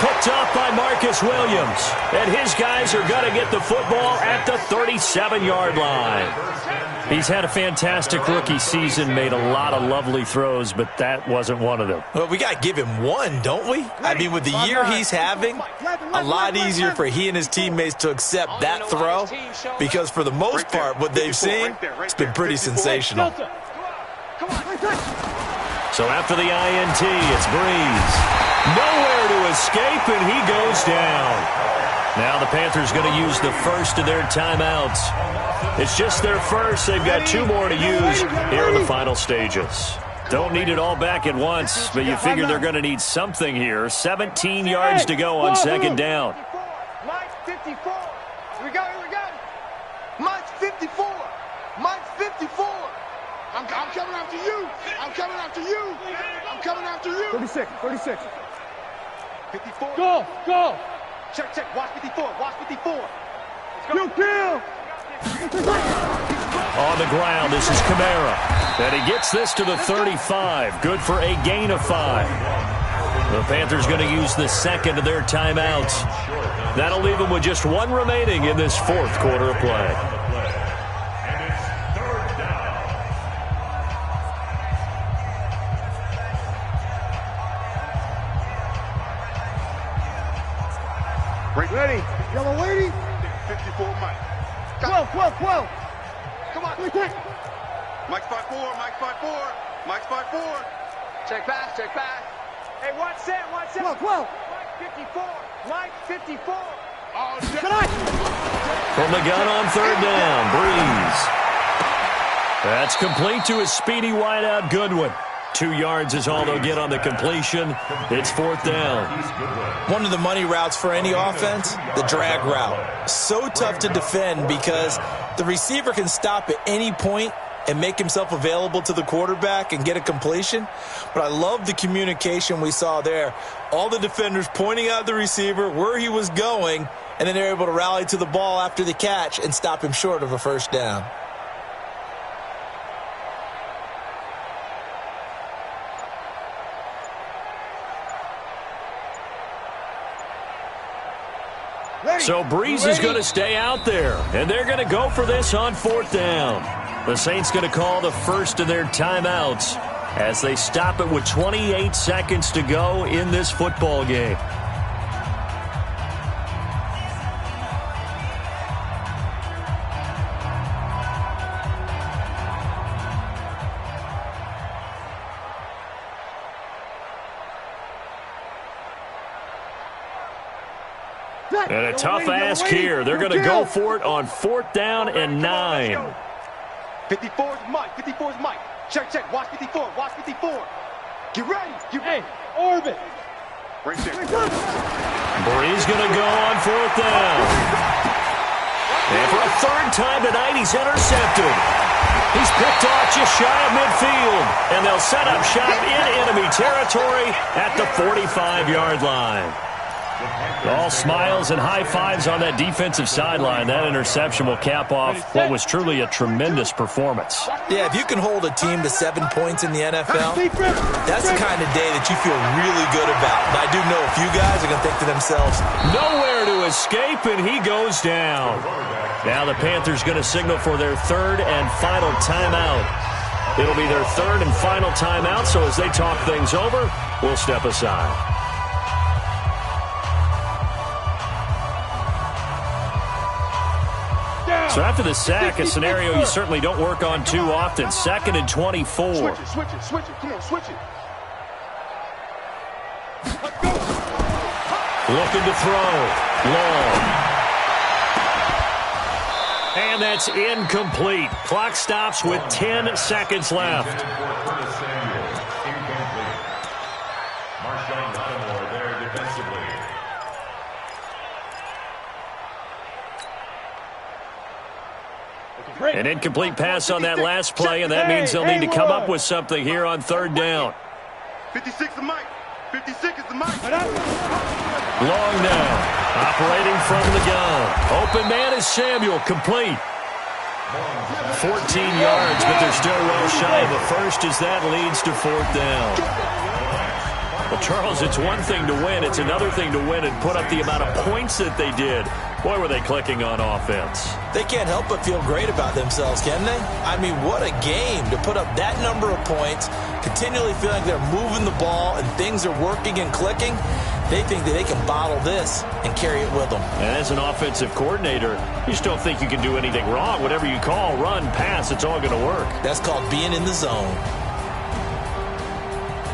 Picked off by Marcus Williams. And his guys are going to get the football at the 37-yard line. He's had a fantastic rookie season, made a lot of lovely throws, but that wasn't one of them. Well, we got to give him one, don't we? I mean, with the year he's having, a lot easier for he and his teammates to accept that throw because for the most part, what they've seen, it's been pretty sensational. So after the INT, it's Breeze. Nowhere to escape, and he goes down. Now the Panthers going to use the first of their timeouts. It's just their first. They've got 2 more to use here in the final stages. Don't need it all back at once, but you figure they're going to need something here. 17 yards to go on second down. Mike 54. Here we go. Mike's 54. Mike's 54. I'm coming after you. I'm coming after you. I'm coming after you. 36. 54. Go. Check. Watch 54. Watch 54. You kill. On the ground, this is Kamara. And he gets this to the 35. Good for a gain of 5. The Panthers going to use the second of their timeouts. That'll leave them with just 1 remaining in this 4th quarter of play. Ready. Yellow lady. 54 Mike. 12. Come on. Quick. Mike's 5-4. Mike's 5-4. Mike's 5-4. Check back. Hey, watch that. 12. Mike 54. Oh, From the gun on third down, Breeze. That's complete to a speedy wideout Goodwin. 2 yards is all they'll get on the completion. It's 4th down. One of the money routes for any offense, the drag route. So tough to defend because the receiver can stop at any point and make himself available to the quarterback and get a completion. But I love the communication we saw there. All the defenders pointing out the receiver where he was going, and then they're able to rally to the ball after the catch and stop him short of a first down. So Breeze is going to stay out there, and they're going to go for this on 4th down. The Saints going to call the first of their timeouts as they stop it with 28 seconds to go in this football game. And a tough ask here. They're going to go for it on 4th down and 9. 54 is Mike. 54 is Mike. Check, check. Watch 54. Watch 54. Get ready. Hey, orbit. Right there. Breeze going to go on 4th down. And for a 3rd time tonight, he's intercepted. He's picked off just shy of midfield. And they'll set up shop in enemy territory at the 45-yard line. All smiles and high fives on that defensive sideline. That interception will cap off what was truly a tremendous performance. Yeah, if you can hold a team to 7 points in the NFL, that's the kind of day that you feel really good about. And I do know a few guys are going to think to themselves, nowhere to escape, and he goes down. Now the Panthers going to signal for their 3rd and final timeout. It'll be their 3rd and final timeout, so as they talk things over, we'll step aside. So after the sack, a scenario you certainly don't work on too often. 2nd and 24. Switch it, switch it, switch it. Come on, switch it. Looking to throw. Long. And that's incomplete. Clock stops with 10 seconds left. Marshawn Lattimore there defensively. An incomplete pass on that last play, and that means they'll need to come up with something here on 3rd down. 56 is Mike. 56 is the Mike. Long now, operating from the gun. Open man is Samuel, complete. 14 yards, but they're still well shy of a first as that leads to 4th down. Well, Charles, it's one thing to win. It's another thing to win and put up the amount of points that they did. Boy, were they clicking on offense. they can't help but feel great about themselves, can they? I mean, what a game to put up that number of points, continually feeling like they're moving the ball and things are working and clicking. They think that they can bottle this and carry it with them. And as an offensive coordinator, you just don't think you can do anything wrong. Whatever you call, run, pass, it's all going to work. That's called being in the zone.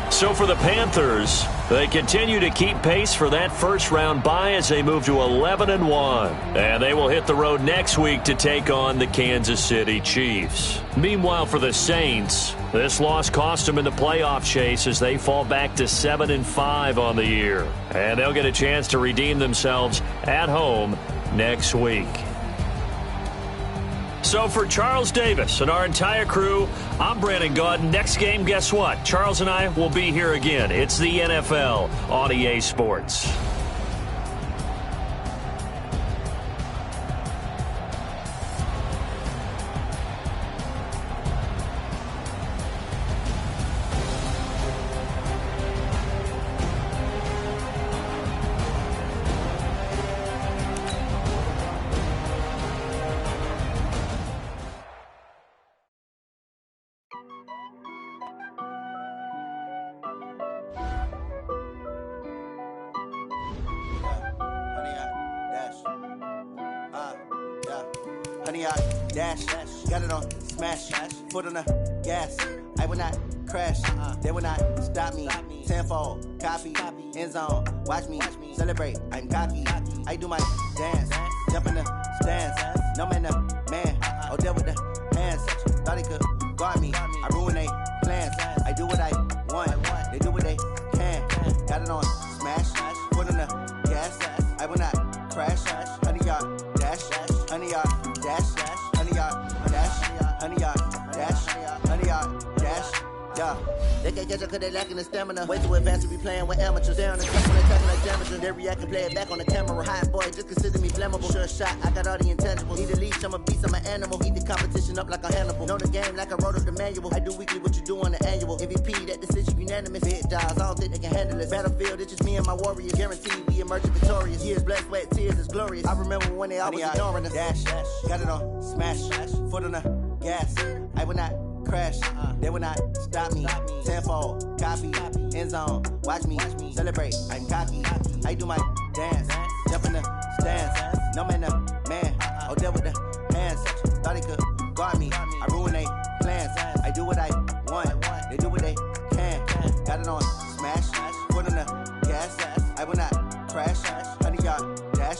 So for the Panthers, they continue to keep pace for that first-round bye as they move to 11-1. And they will hit the road next week to take on the Kansas City Chiefs. Meanwhile, for the Saints, this loss cost them in the playoff chase as they fall back to 7-5 on the year. And they'll get a chance to redeem themselves at home next week. So for Charles Davis and our entire crew, I'm Brandon Gaudin. Next game, guess what? Charles and I will be here again. It's the NFL on EA Sports. Honey, I dash, got it on smash, foot on the gas. I will not crash, they will not stop me. Tenfold, copy, end zone, watch me celebrate. I'm cocky, I do my dance, jump in the stands. No man, the man, oh, deal with the hands. Thought he could guard me, I ruin they plans. I do what I want, they do what they can. Got it on smash, foot on the gas. I will not crash, honey, y'all dash, honey, y'all dash, honey, y'all dash, honey, y'all dash. Yeah, they can't catch up cause they lacking the stamina. Way too advanced to be playing with amateurs. Stay on the top when they tackle like damage. They react and play it back on the camera. Hot boy, just consider me flammable. Sure shot, I got all the intangibles. Need a leash, I'm a beast, I'm an animal. Heat the competition up like a Hannibal. Know the game like I wrote up the manual. I do weekly what you do on the annual. MVP, that decision unanimous. Big dogs, I don't think they can handle it. Battlefield, it's just me and my warriors. Guaranteed we emerging victorious. Years, blood, sweat, tears, it's glorious. I remember when they always ignoring us. Dash, got it on, smash, foot on the gas. I will not crash, they will not stop me. Tenfold, copy, end zone, watch me celebrate. I'm cocky, I do my dance, jump in the stands. No man, man, oh there with the hands. Thought he could guard me, I ruin they plans. I do what I want, they do what they can. Got it on smash, foot on the gas. I will not crash, 100-yard dash,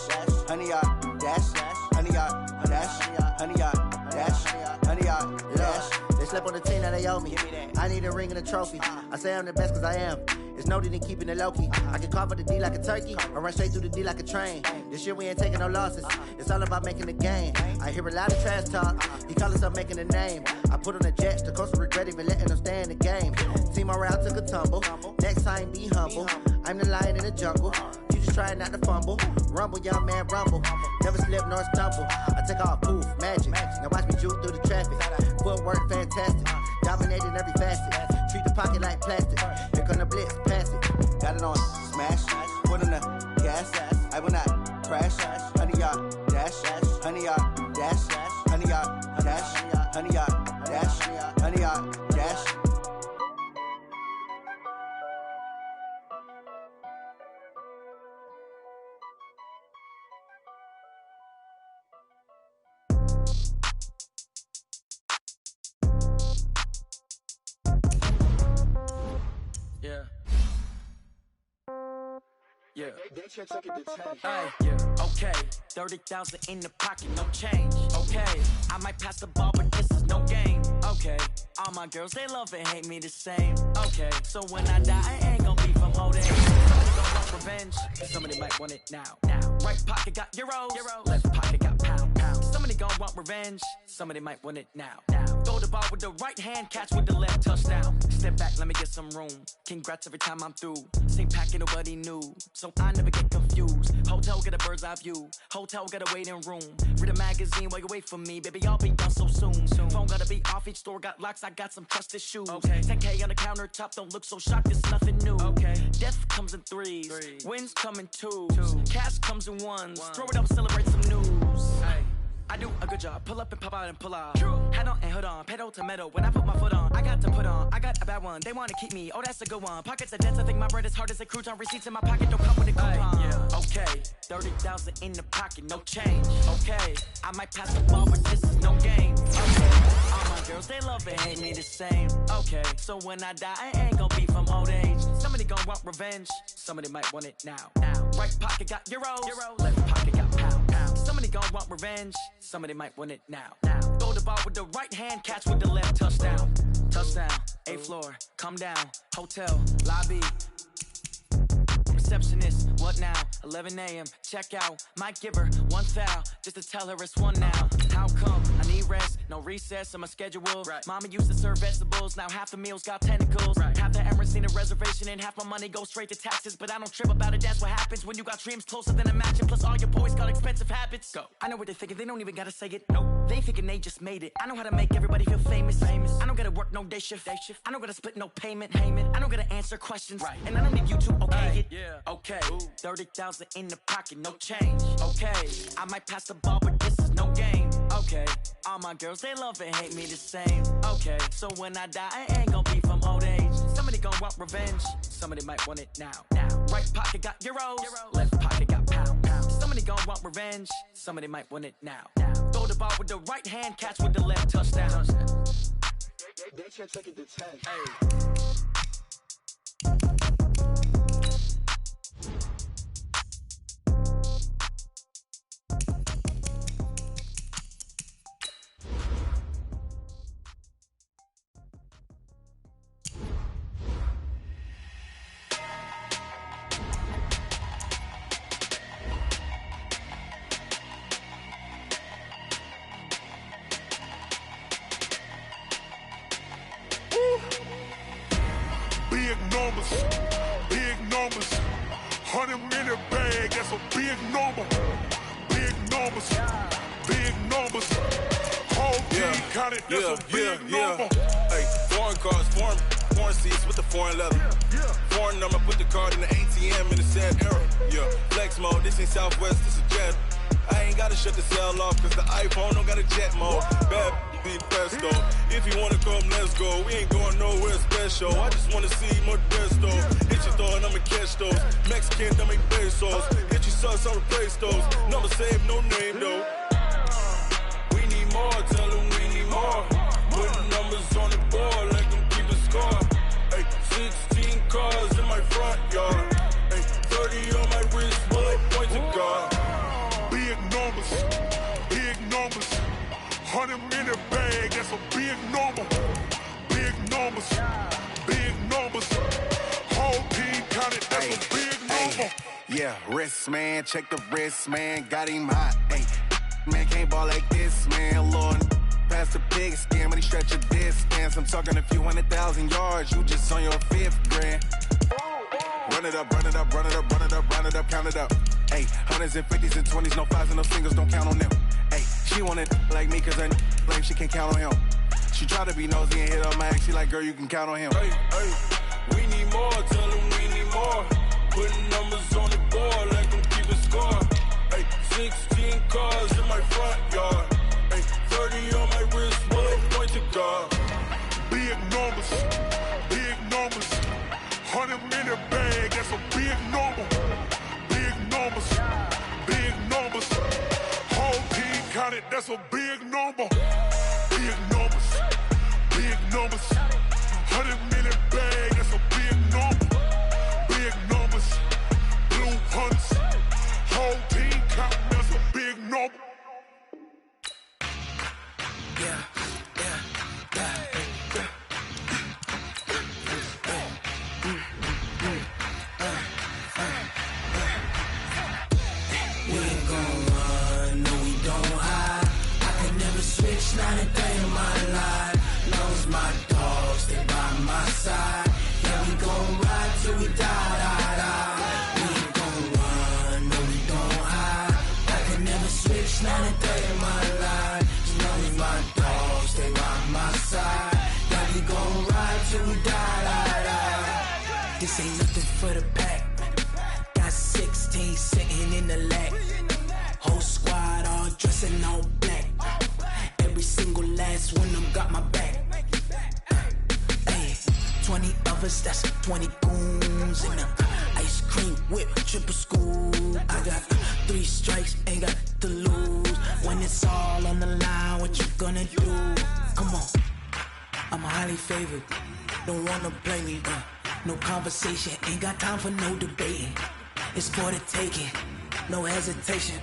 100-yard dash, 100-yard dash, 100-yard dash, 100-yard dash. They slept on the team that they owe me. I need a ring and a trophy. I say I'm the best cause I am. It's noted in keeping it low-key. I can carve for the D like a turkey, or run straight through the D like a train. This year we ain't taking no losses. It's all about making the game. I hear a lot of trash talk. He call himself making a name. I put on the Jets. The coach will regret even letting them stay in the game. Team morale took a tumble. Next time be humble. I'm the lion in the jungle. You just trying not to fumble. Rumble, young man, rumble. Never slip nor stumble. I take off, poof, magic. Now watch me juke through the traffic. Footwork fantastic. Dominating every facet. Treat the pocket like plastic. Here come the blitz, pass it. Got it on smash. Foot on the gas. I will not crash. 100-yard dash. 100-yard dash. 100-yard dash. 100-yard dash. 100-yard dash. Yeah. Yeah. Okay. 30,000 in the pocket, no change. Okay. I might pass the ball, but this is no game. Okay. All my girls, they love and hate me the same. Okay. So when I die, I ain't gon' be from old age. Somebody gon' want revenge. Somebody might want it now. Right pocket got euros. Left pocket got pound. Somebody gon' want revenge. Somebody might want it now. Throw the ball with the right hand, catch with the left, touchdown. Step back, let me get some room. Congrats every time I'm through. Same packet, nobody knew. So I never get confused. Hotel get a bird's eye view. Hotel got a waiting room. Read a magazine while you wait for me. Baby, I'll be done so soon. Phone gotta be off, each store got locks. I got some trusted shoes. 10K on the countertop, don't look so shocked, it's nothing new. Death comes in threes. Wins come in twos. Cash comes in ones. Throw it up, celebrate some news. I do a good job, pull up and pop out and pull out. Head on and hood on, pedal to metal. When I put my foot on, I got to put on. I got a bad one, they wanna keep me. Oh, that's a good one. Pockets are dense, I think my bread is hard as a crouton. Receipts in my pocket don't come with a coupon. Okay, 30,000 in the pocket, no change. Okay, I might pass the ball, but this is no game. Okay, all my girls, they love and hate me the same. Okay, so when I die, I ain't gon' be from old age. Somebody gon' want revenge, somebody might want it now. Right pocket got euros, left pocket got pound. Somebody gon' want revenge, somebody might want it now. Throw the ball with the right hand, catch with the left, touchdown. Touchdown, 8th floor, come down, hotel, lobby. Receptionist, what now? 11 a.m. Check out. Might give her one foul just to tell her it's one now. How come? I need rest, no recess on my schedule. Mama used to serve vegetables, now half the meals got tentacles. Half the Emirates need a reservation and half my money goes straight to taxes. But I don't trip about it, that's what happens when you got dreams closer than a match. Plus all your boys got expensive habits. Go. I know what they're thinking, they don't even gotta say it. Nope. They thinking they just made it. I know how to make everybody feel famous. I don't gotta work no day shift. I don't gotta split no payment. I don't gotta answer questions. And I don't need you to okay it. Okay, 30,000 in the pocket, no change. Okay, I might pass the ball, but this is no game. Okay, all my girls, they love and hate me the same. Okay, so when I die, I ain't gon' be from old age. Somebody gon' want revenge, somebody might want it now. Right pocket got euros, left pocket got pound. Somebody gon' want revenge, somebody might want it now. Throw the ball with the right hand, catch with the left, touchdown. They can't take it to 10. Big numbers, big numbers. 100-minute bag, that's a big number. Big numbers, big numbers. Whole team counted, that's a big number. Hey, foreign cars, foreign seats with the foreign leather. Foreign number, put the card in the ATM in the sad era. Yeah, flex mode, this ain't Southwest, this is Jet. I ain't gotta shut the cell off, cause the iPhone don't got a jet mode. Bad be pesto. If you wanna come, let's go. We ain't going nowhere special. I just wanna see Modesto. Hit your throw and I'ma catch those. Mexican, I make pesos. Hit your sauce, I'll replace those. Number save, no name though. We need more, tell them we need more. Putting numbers on the board, like them keep a score. Hey, 16 cars in my front yard. Hey, 30 on my wrist, bullet point to God. Big numbers, big numbers. 100-minute bag, that's a big number. Big numbers, big numbers. Whole team counted, that's a big number. Yeah, wrist man, check the wrist man, got him hot. Ay, man can't ball like this, man. Lord, past the pig skin when he stretch a distance. I'm talking a few 100,000 yards, you just on your 5th grand. Run it up, run it up, run it up, run it up, run it up, count it up. Ay, 100s and 50s and 20s, no 5s and no singles, don't count on them. Ay, she wanted like me cause her blame, she can't count on him. She tried to be nosy and hit up my ex, she like, girl, you can count on him. Hey, hey, we need more, tell them we need more. Putting numbers on the board, like them keep a score. Hey, 16 cars in my front yard. Hey, 30 on my wrist, bullet point to God. Big numbers, big numbers. 100-minute bag, that's a big number. Big numbers, big numbers. Whole team counted, that's a big number. Big numbers, big numbers. 100-minute bag, that's a big number. Big numbers, blue hunts. Whole team counting, that's a big number. Yeah. Not a day in my life. Knows my dogs, they by my side. Yeah, we gon' ride till we die. We ain't gon' run, no, we don't hide. I can never switch, not a day in my life. Knows my dogs, they by my side. Yeah, we gon' ride till we die. This ain't nothing for the pack. Got 16 sitting in the lap. Whole squad all dressing all black. Every single last one of them got my back. Hey, 20 of us, that's 20 goons. And ice cream whip, triple scoop. I got 3 strikes, ain't got to lose. When it's all on the line, what you gonna do? Come on, I'm highly favored. Don't wanna play me, no conversation. Ain't got time for no debating. It's for the taking, no hesitation.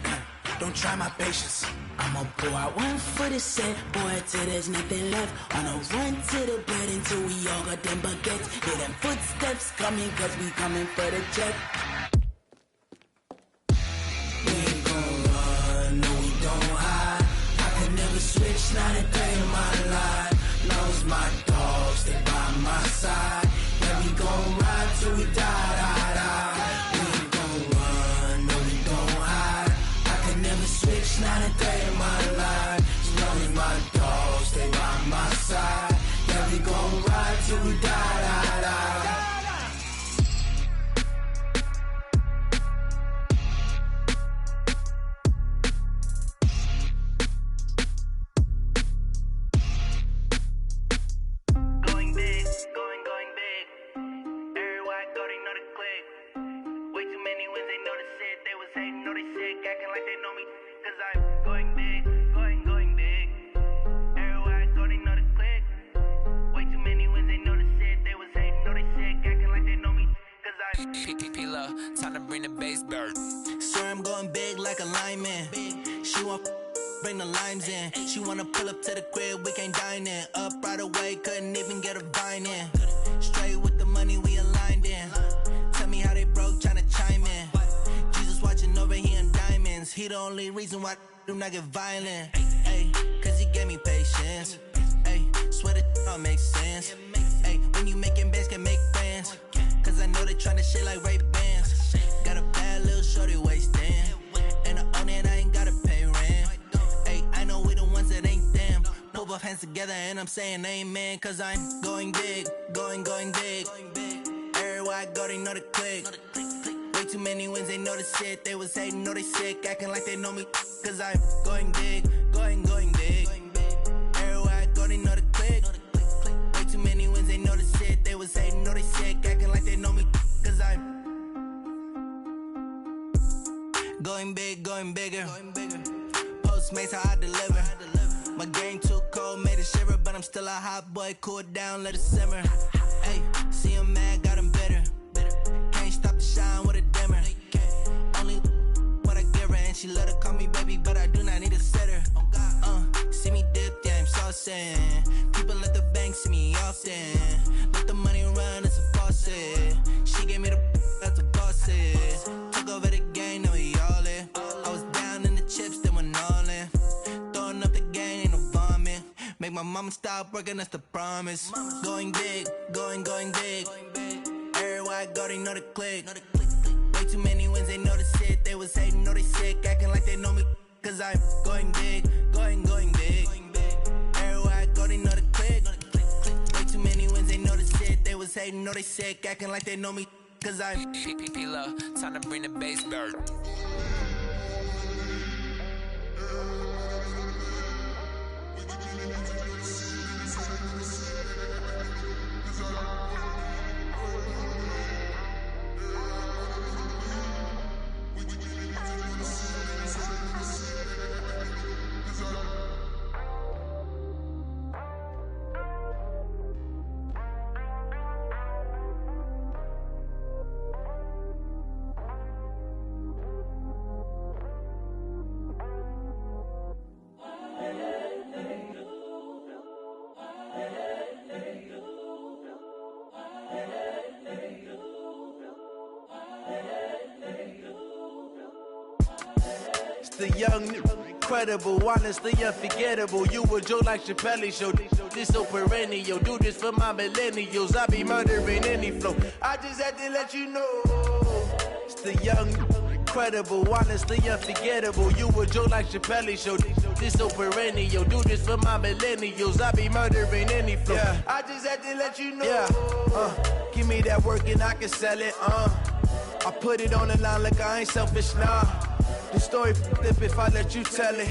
Don't try my patience. I'ma pour out one for the set, boy, till there's nothing left. On a run to the bed until we all got them baguettes. Hear them footsteps coming, cause we coming for the check. We ain't gon' run, no, we don't hide. I can never switch, not a day in my life. Knows my dogs, they by my side. Yeah, we gon' ride till we die. We ain't gon' run, no, we don't hide. I can never switch, not a day in my life. Knows my dogs, they by my side. Yeah, we gon' ride till we die. Going big, going big. Everywhere I go, they know the click. Way too many wins, they know the shit. They was hating, know they sick, acting like they know me. Cause I'm going big, going big. Everywhere I go, they know the click. Way too many wins, they know the shit. They was hating, know they sick, acting like they know me. Cause I'm P-P-P-Love, time to bring the bass bird. Swear I'm going big like a lineman. She want bring the limes in. She wanna pull up to the crib, we can't dine in. Up right away, couldn't even get a vine in. Straight with the money, we aligned in. Tell me how they broke, tryna chime in. Jesus watching over here in diamonds. He the only reason why do not get violent. Ay, cause he gave me patience. Ay, swear that all makes sense. Ay, when you making bands, can make friends. know they tryna shit like Ray-Bans. Got a bad little shorty wasting. And I own it, I ain't gotta pay rent. Hey, I know we the ones that ain't them. Put both hands together and I'm saying amen. Cause I'm going big, going big. Everywhere I go, they know the click. Way too many wins, they know the shit. They was hating, know they sick, acting like they know me. Cause I'm going big, going big. Everywhere I go, they know the click. Way too many wins, they know the shit. They was hating, know they sick, acting like they know me. Cause I'm going big, going bigger. Postmates, how I deliver. My game too cold, made it shiver. But I'm still a hot boy, cool it down, let it simmer. Hey, see him mad, got him bitter. Can't stop the shine with a dimmer. Only what I give her, and she let her call me baby, but I do not need a sitter. See me dip, yeah, I'm saucing. People at the bank see me often. Let the money run, it's a faucet. She gave me the that's a boss it. Took over the game, now we all in. I was down in the chips, then went all in. Throwing up the game, ain't no vomit. Make my mama stop working, that's the promise. Going big, going big. Everywhere I go, they know the click. Way too many wins, they know the shit. They was hating, know they sick, acting like they know me. Cause I'm going big, going big. Everywhere I go, they know the click. Way too many wins, they know the shit. They was hating, know they sick, acting like they know me. Cause I'm P-P-P-Lo, time to bring the bass bird. The young, incredible, honestly unforgettable. You a Joe like Chappelle show. This so perennial. Do this for my millennials. I be murdering any flow. I just had to let you know. It's the young, incredible, honestly unforgettable. You a Joe like Chappelle show. This so perennial. Do this for my millennials. I be murdering any flow. Yeah. I just had to let you know. Yeah. Give me that work and I can sell it. I put it on the line like I ain't selfish, nah. The story flip if I let you tell it.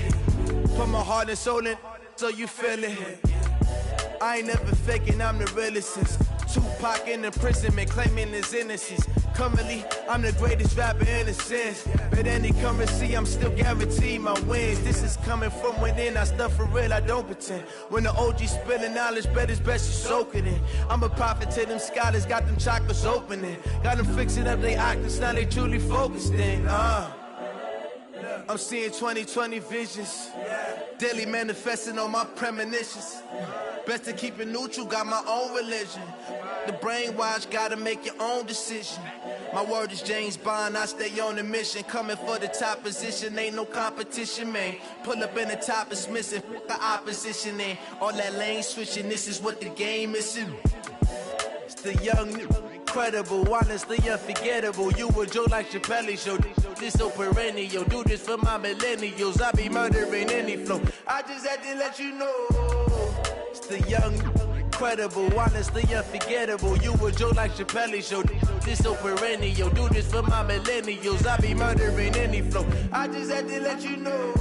Put my heart and soul in so you feel it. I ain't never faking, I'm the realest since Tupac in imprisonment, claiming his innocence. Currently, I'm the greatest rapper in a sense. But any currency, I'm still guaranteed my wins. This is coming from within, I stuff for real, I don't pretend. When the OG spilling knowledge, bet it's best you soak it in. I'm a prophet to them scholars, got them chakras opening. Got them fixing up their octaves, now they truly focused in. I'm seeing 2020 visions. Daily manifesting on my premonitions. Best to keep it neutral, got my own religion. The brainwash, gotta make your own decision. My word is James Bond, I stay on the mission. Coming for the top position, ain't no competition, man. Pull up in the top is missing, the opposition in. All that lane switching, this is what the game is. It's the young, incredible, honestly unforgettable. You a Joe like Chappelle show. This so perennial. Do this for my millennials. I be murdering any flow. I just had to let you know. It's the young, incredible, honestly unforgettable. You a Joe like Chappelle show. This so perennial. Do this for my millennials. I be murdering any flow. I just had to let you know.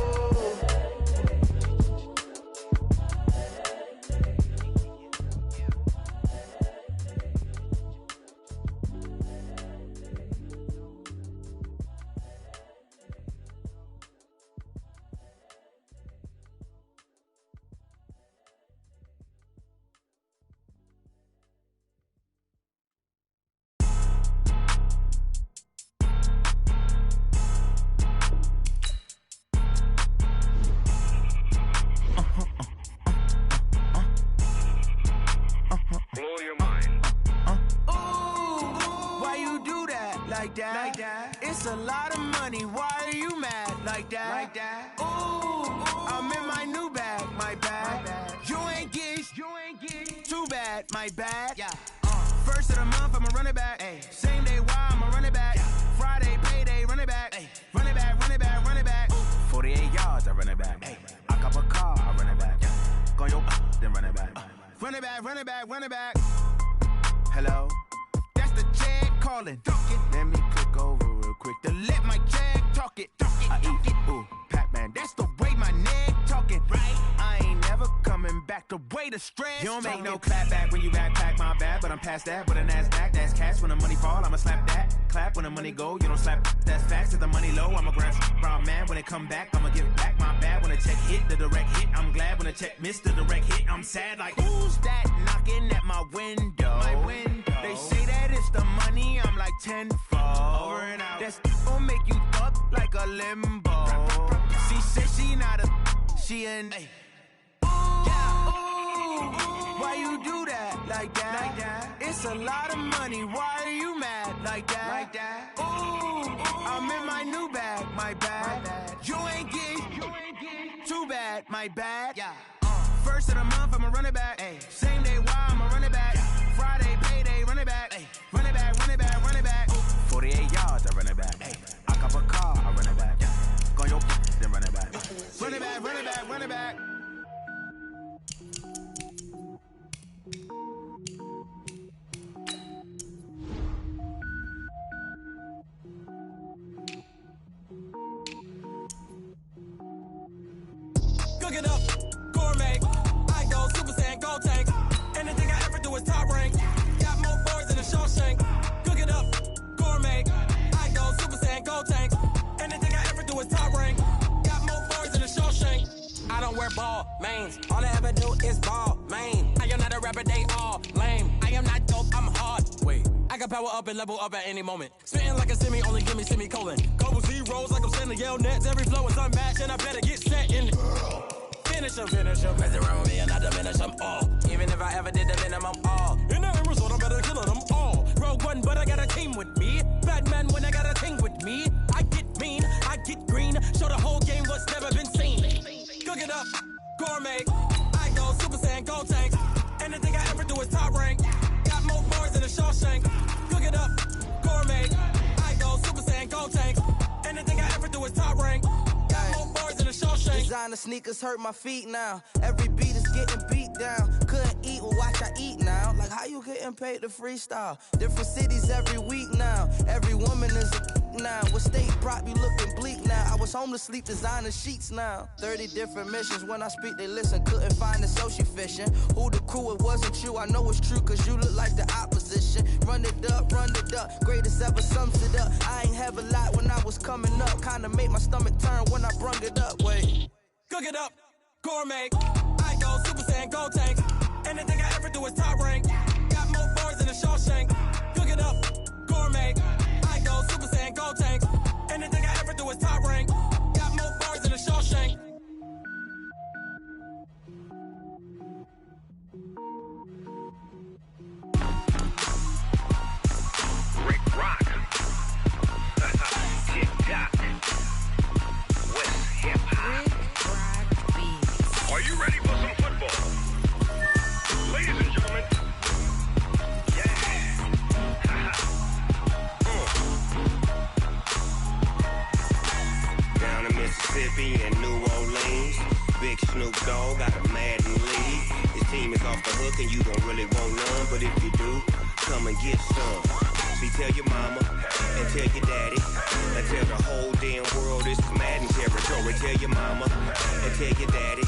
Like that. It's a lot of money. Why are you mad like that? Ooh, I'm in my new bag, my bad. You ain't get too bad, my bad. Yeah. First of the month, I'ma run it back. Ay. Same day, why I'ma run it back. Friday, payday, run it back. Ay. Run it back, run it back, run it back. 48 yards, I run it back. Ay. I cop a car, I run it back. Go your then run it back. Run it back, run it back, run it back. Hello? That's the jag calling. Let me click over real quick to let my jag talk it. I eat it, ooh, Pac-Man. That's the way my neck talking. Right? I ain't never coming back the way the stress. You don't make no clap back when you backpack, my bad. But I'm past that with a NASDAQ. That's cash when the money fall, I'ma slap that. Clap when the money go, you don't slap. That's facts. If the money low, I'ma grab brown man. When it come back, I'ma give back my bad. When the check hit, the direct hit. I'm glad when the check missed the direct hit. I'm sad like, who's that knocking at my window? My window. They say that it's the money, I'm like tenfold. Over and out. That's gon' make you up like a limbo. She said she not a, she an. Ooh, yeah. Ooh, why you do that like that? Like that? It's a lot of money. Why are you mad like that? Like that? Ooh, I'm in my new bag, my bad. You ain't getting too bad, my bad. Yeah. First of the month, I'ma run it back. Ay. Same day, why I'ma run it back. Friday, payday, run it back. Ay. Run it back, run it back, run it back. 48 yards, I run it back. Ay. I cop a car, I run it back. Go your then run it back. Run it back, run it back, run it back. Cook it up, gourmet. I go Super Saiyan, gold tank. Anything I ever do is top rank. Got more boys than a Shawshank. Cook it up, gourmet. I go Super Saiyan, gold tank. Anything I ever do is top rank. Got more boys than a Shawshank. I don't wear ball mains. All I ever do is ball main. I am not a rapper, they all lame. I am not dope, I'm hard. Wait, I can power up and level up at any moment. Spitting like a semi, only give me semicolon. Couple zeros like I'm sending yell nets. Every flow is unmatched and I better get set in. Finish him. Mess around with me and I diminish them all. Even if I ever did the minimum, all. In the end result, I'm better killing them all. Rogue One, but I got a team with me. Batman when I got a team with me. I get mean, I get green. Show the whole game what's never been seen. Cook it up, gourmet. I go Super Saiyan, gold tank. Anything I ever do is top rank. Got more bars than a Shawshank. Cook it up, gourmet. I go Super Saiyan, gold tank. Anything I ever do is top rank. Designer sneakers hurt my feet now. Every beat is getting beat down. Couldn't eat, well watch I eat now. Like how you getting paid to freestyle? Different cities every week now. Every woman is a now. With state prop, you looking bleak now. I was home to sleep, designer sheets now. 30 different missions. When I speak, they listen. Couldn't find it, so she fishing. Who the crew, it wasn't you. I know it's true, cause you look like the opposition. Run it up, greatest ever sums it up. I ain't have a lot when I was coming up. Kinda made my stomach turn when I brung it up. Wait. Cook it up, gourmet. I go Super Saiyan, gold tank. Anything I ever do is top rank. Got more bars than a Shawshank. Cook it up, gourmet. I go Super Saiyan, gold tank. Anything I ever do is top rank. Got more bars than a Shawshank. Rick Rock. Tick-tock. West hip-hop. Are you ready for some football? Ladies and gentlemen. Yeah. Down in Mississippi and New Orleans, Big Snoop Dogg got a Madden league. His team is off the hook and you don't really want none, but if you do, come and get some. See, tell your mama and tell your daddy and tell the whole damn world this is Madden territory. Tell your mama and tell your daddy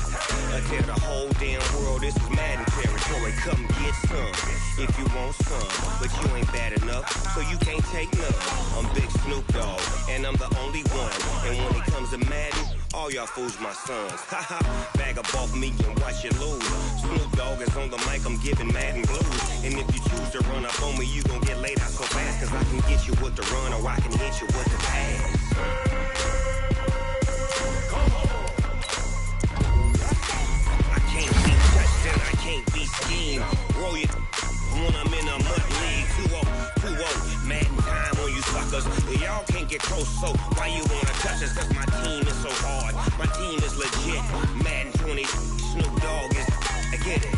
and tell the whole damn world this is Madden territory. Come get some if you want some, but you ain't bad enough, so you can't take none. I'm Big Snoop Dogg, and I'm the only one. And when it comes to Madden, all y'all fools my sons. Haha, bag up off me and watch you lose. Snoop Dogg is on the mic, I'm giving Madden blues. And if you choose to run up on me, you gon' get laid out so fast, cause I can get you with the run or I can hit you with the pass. I can't be touched and I can't be schemed. Roll you when I'm in a mud league. 2-0, Madden time on you suckers. Y'all can't get close, so why you wanna touch us? Cause my team is so hard, my team is legit. Madden 20, Snoop Dogg is, I get it.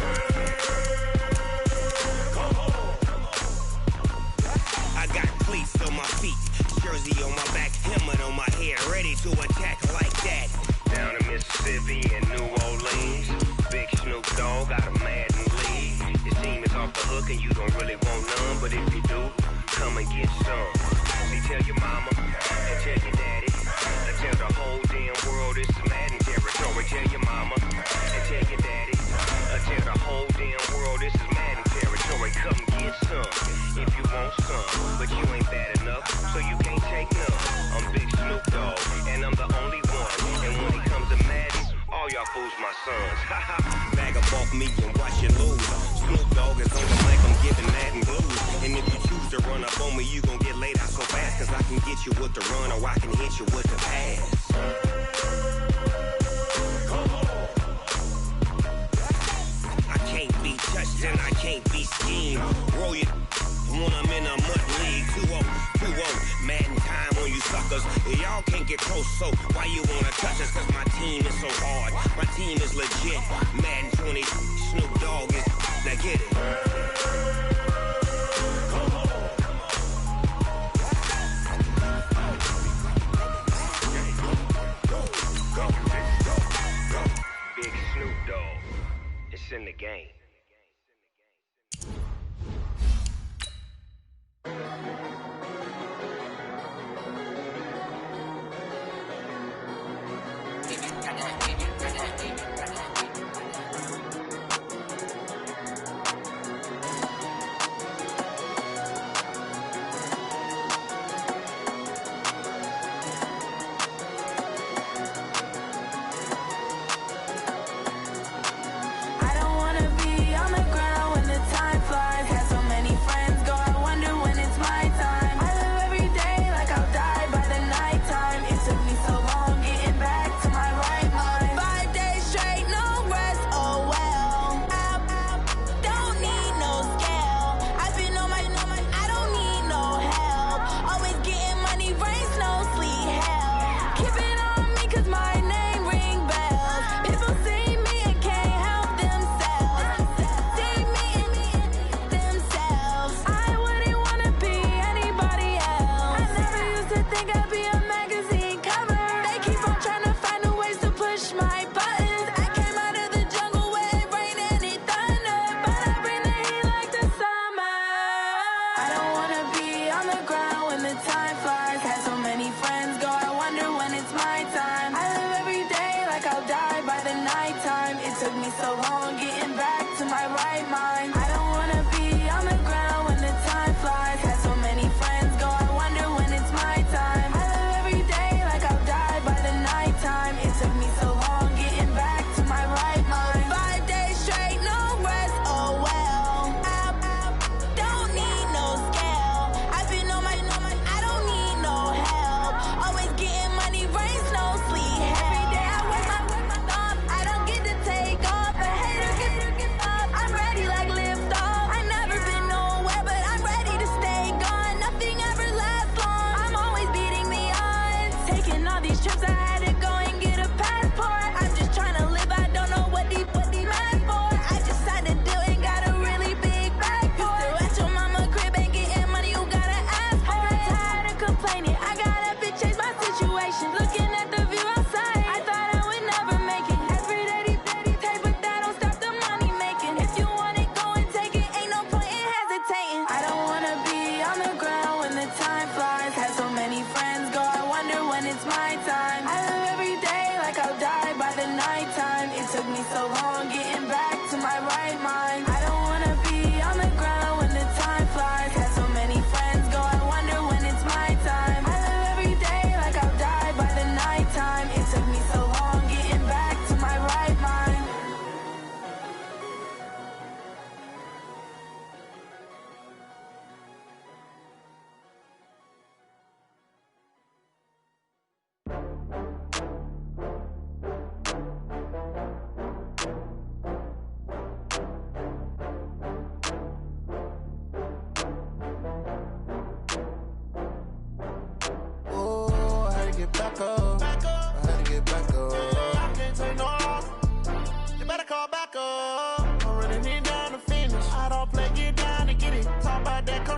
head ready to attack like that. Down in Mississippi and New Orleans, Big Snoop Dogg got a Madden league. His team is off the hook and you don't really want none, but if you do, come and get some. See, tell your mama and tell your daddy, and tell the whole damn world it's Madden territory. Tell your mama and tell your daddy, and tell the whole damn world this is Madden territory. Come get some if you want some, but you ain't bad enough, so you can't take none. I'm Big Snoop Dogg, and I'm the only one. And when it comes to Madden, all y'all fools my sons. Bag up off me and watch you lose. Snoop Dogg is on the mic, I'm giving Madden blues. And if you choose to run up on me, you gon' get laid out so fast. Cause I can get you with the run or I can hit you with the pass. I can't be touched and I can't be schemed. Roll you when I'm in a mud league. 2-0, Madden time on you suckers. Y'all can't get close, so why you wanna touch us? Cause my team is so hard, my team is legit. Madden 20, Snoop Dogg is, now get it. Big Snoop Dogg, it's in the game.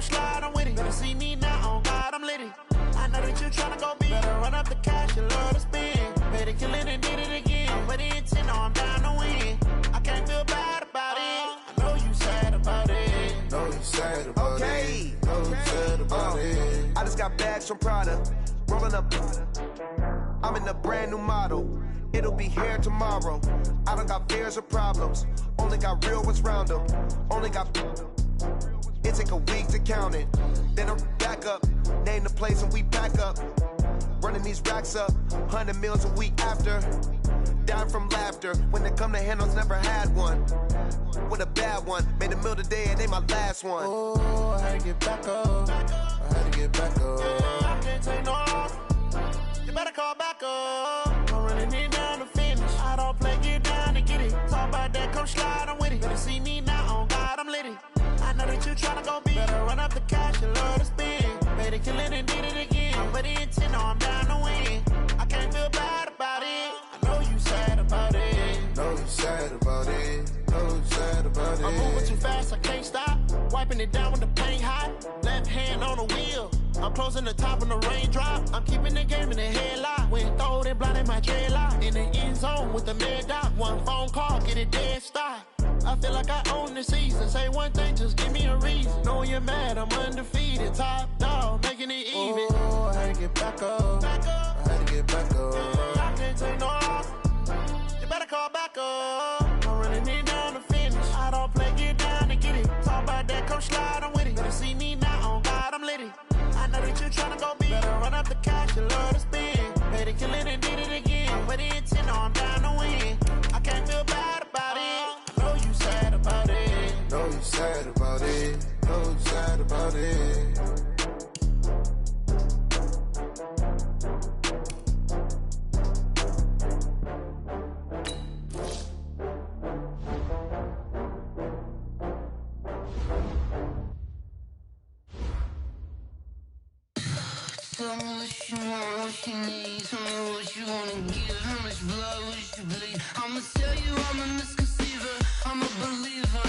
Slide, I'm with it. Better see me now, on God, I'm litty. I know that you tryna go beat. Better run up the cash. cash, you love to spend. Made a killing and did it again. But the intent, no, I'm down to win. I can't feel bad about it. I know you sad about it. Know you sad about it. Know you sad about it. I just got bags from Prada. Rolling up. I'm in a brand new model. It'll be here tomorrow. I don't got fears or problems. Only got real ones round them. Only got. It take a week to count it. Then I back up. Name the place and we back up. Running these racks up. 100 meals a week after. Down from laughter. When they come to handles, never had one. With a bad one. Made a meal today and they my last one. Oh, I had to get back up. I had to get back up. I can't take no off. You better call back up. I'm running it down to finish. I don't play, get down to get it. Talk about that, come slide, I'm with it. Better see me now, on God, I'm lit it. I know that you tryna go big. Better run up the cash, you love to spend. Made a killing and did it again. But the intent, no, I'm down to win. I can't feel bad about it. I know you sad about it. Know you sad about it. Know you sad about it. I'm moving too fast, I can't stop. Wiping it down with the paint hot. Left hand on the wheel. I'm closing the top when the raindrop. I'm keeping the game in the headlock. When throwed and blinded my dreadlock. In the end zone with the mad dot. One phone call, get it dead stop. I feel like I own the season. Say one thing, just give me a reason. Knowing you're mad, I'm undefeated. Top dog, making it even. Oh, I had to get back up. I had to get back up. I can't take no off. You better call back up. I'm running it down to finish. I don't play, get down to get it. Talk about that, come slide, I'm with it. Better see me now, on God, I'm lit it. I know that you tryna go big. Better run up the cash, you love to spend. Made a killing and did it again. But the intent, no, I'm down to win. I can't feel bad about it. I know you sad about it. Know you sad about it. Know you sad about it. Tell me what you want, what you need. Tell me what you wanna give. How much blood would you bleed? I'ma tell you I'm a misconceiver. I'm a believer.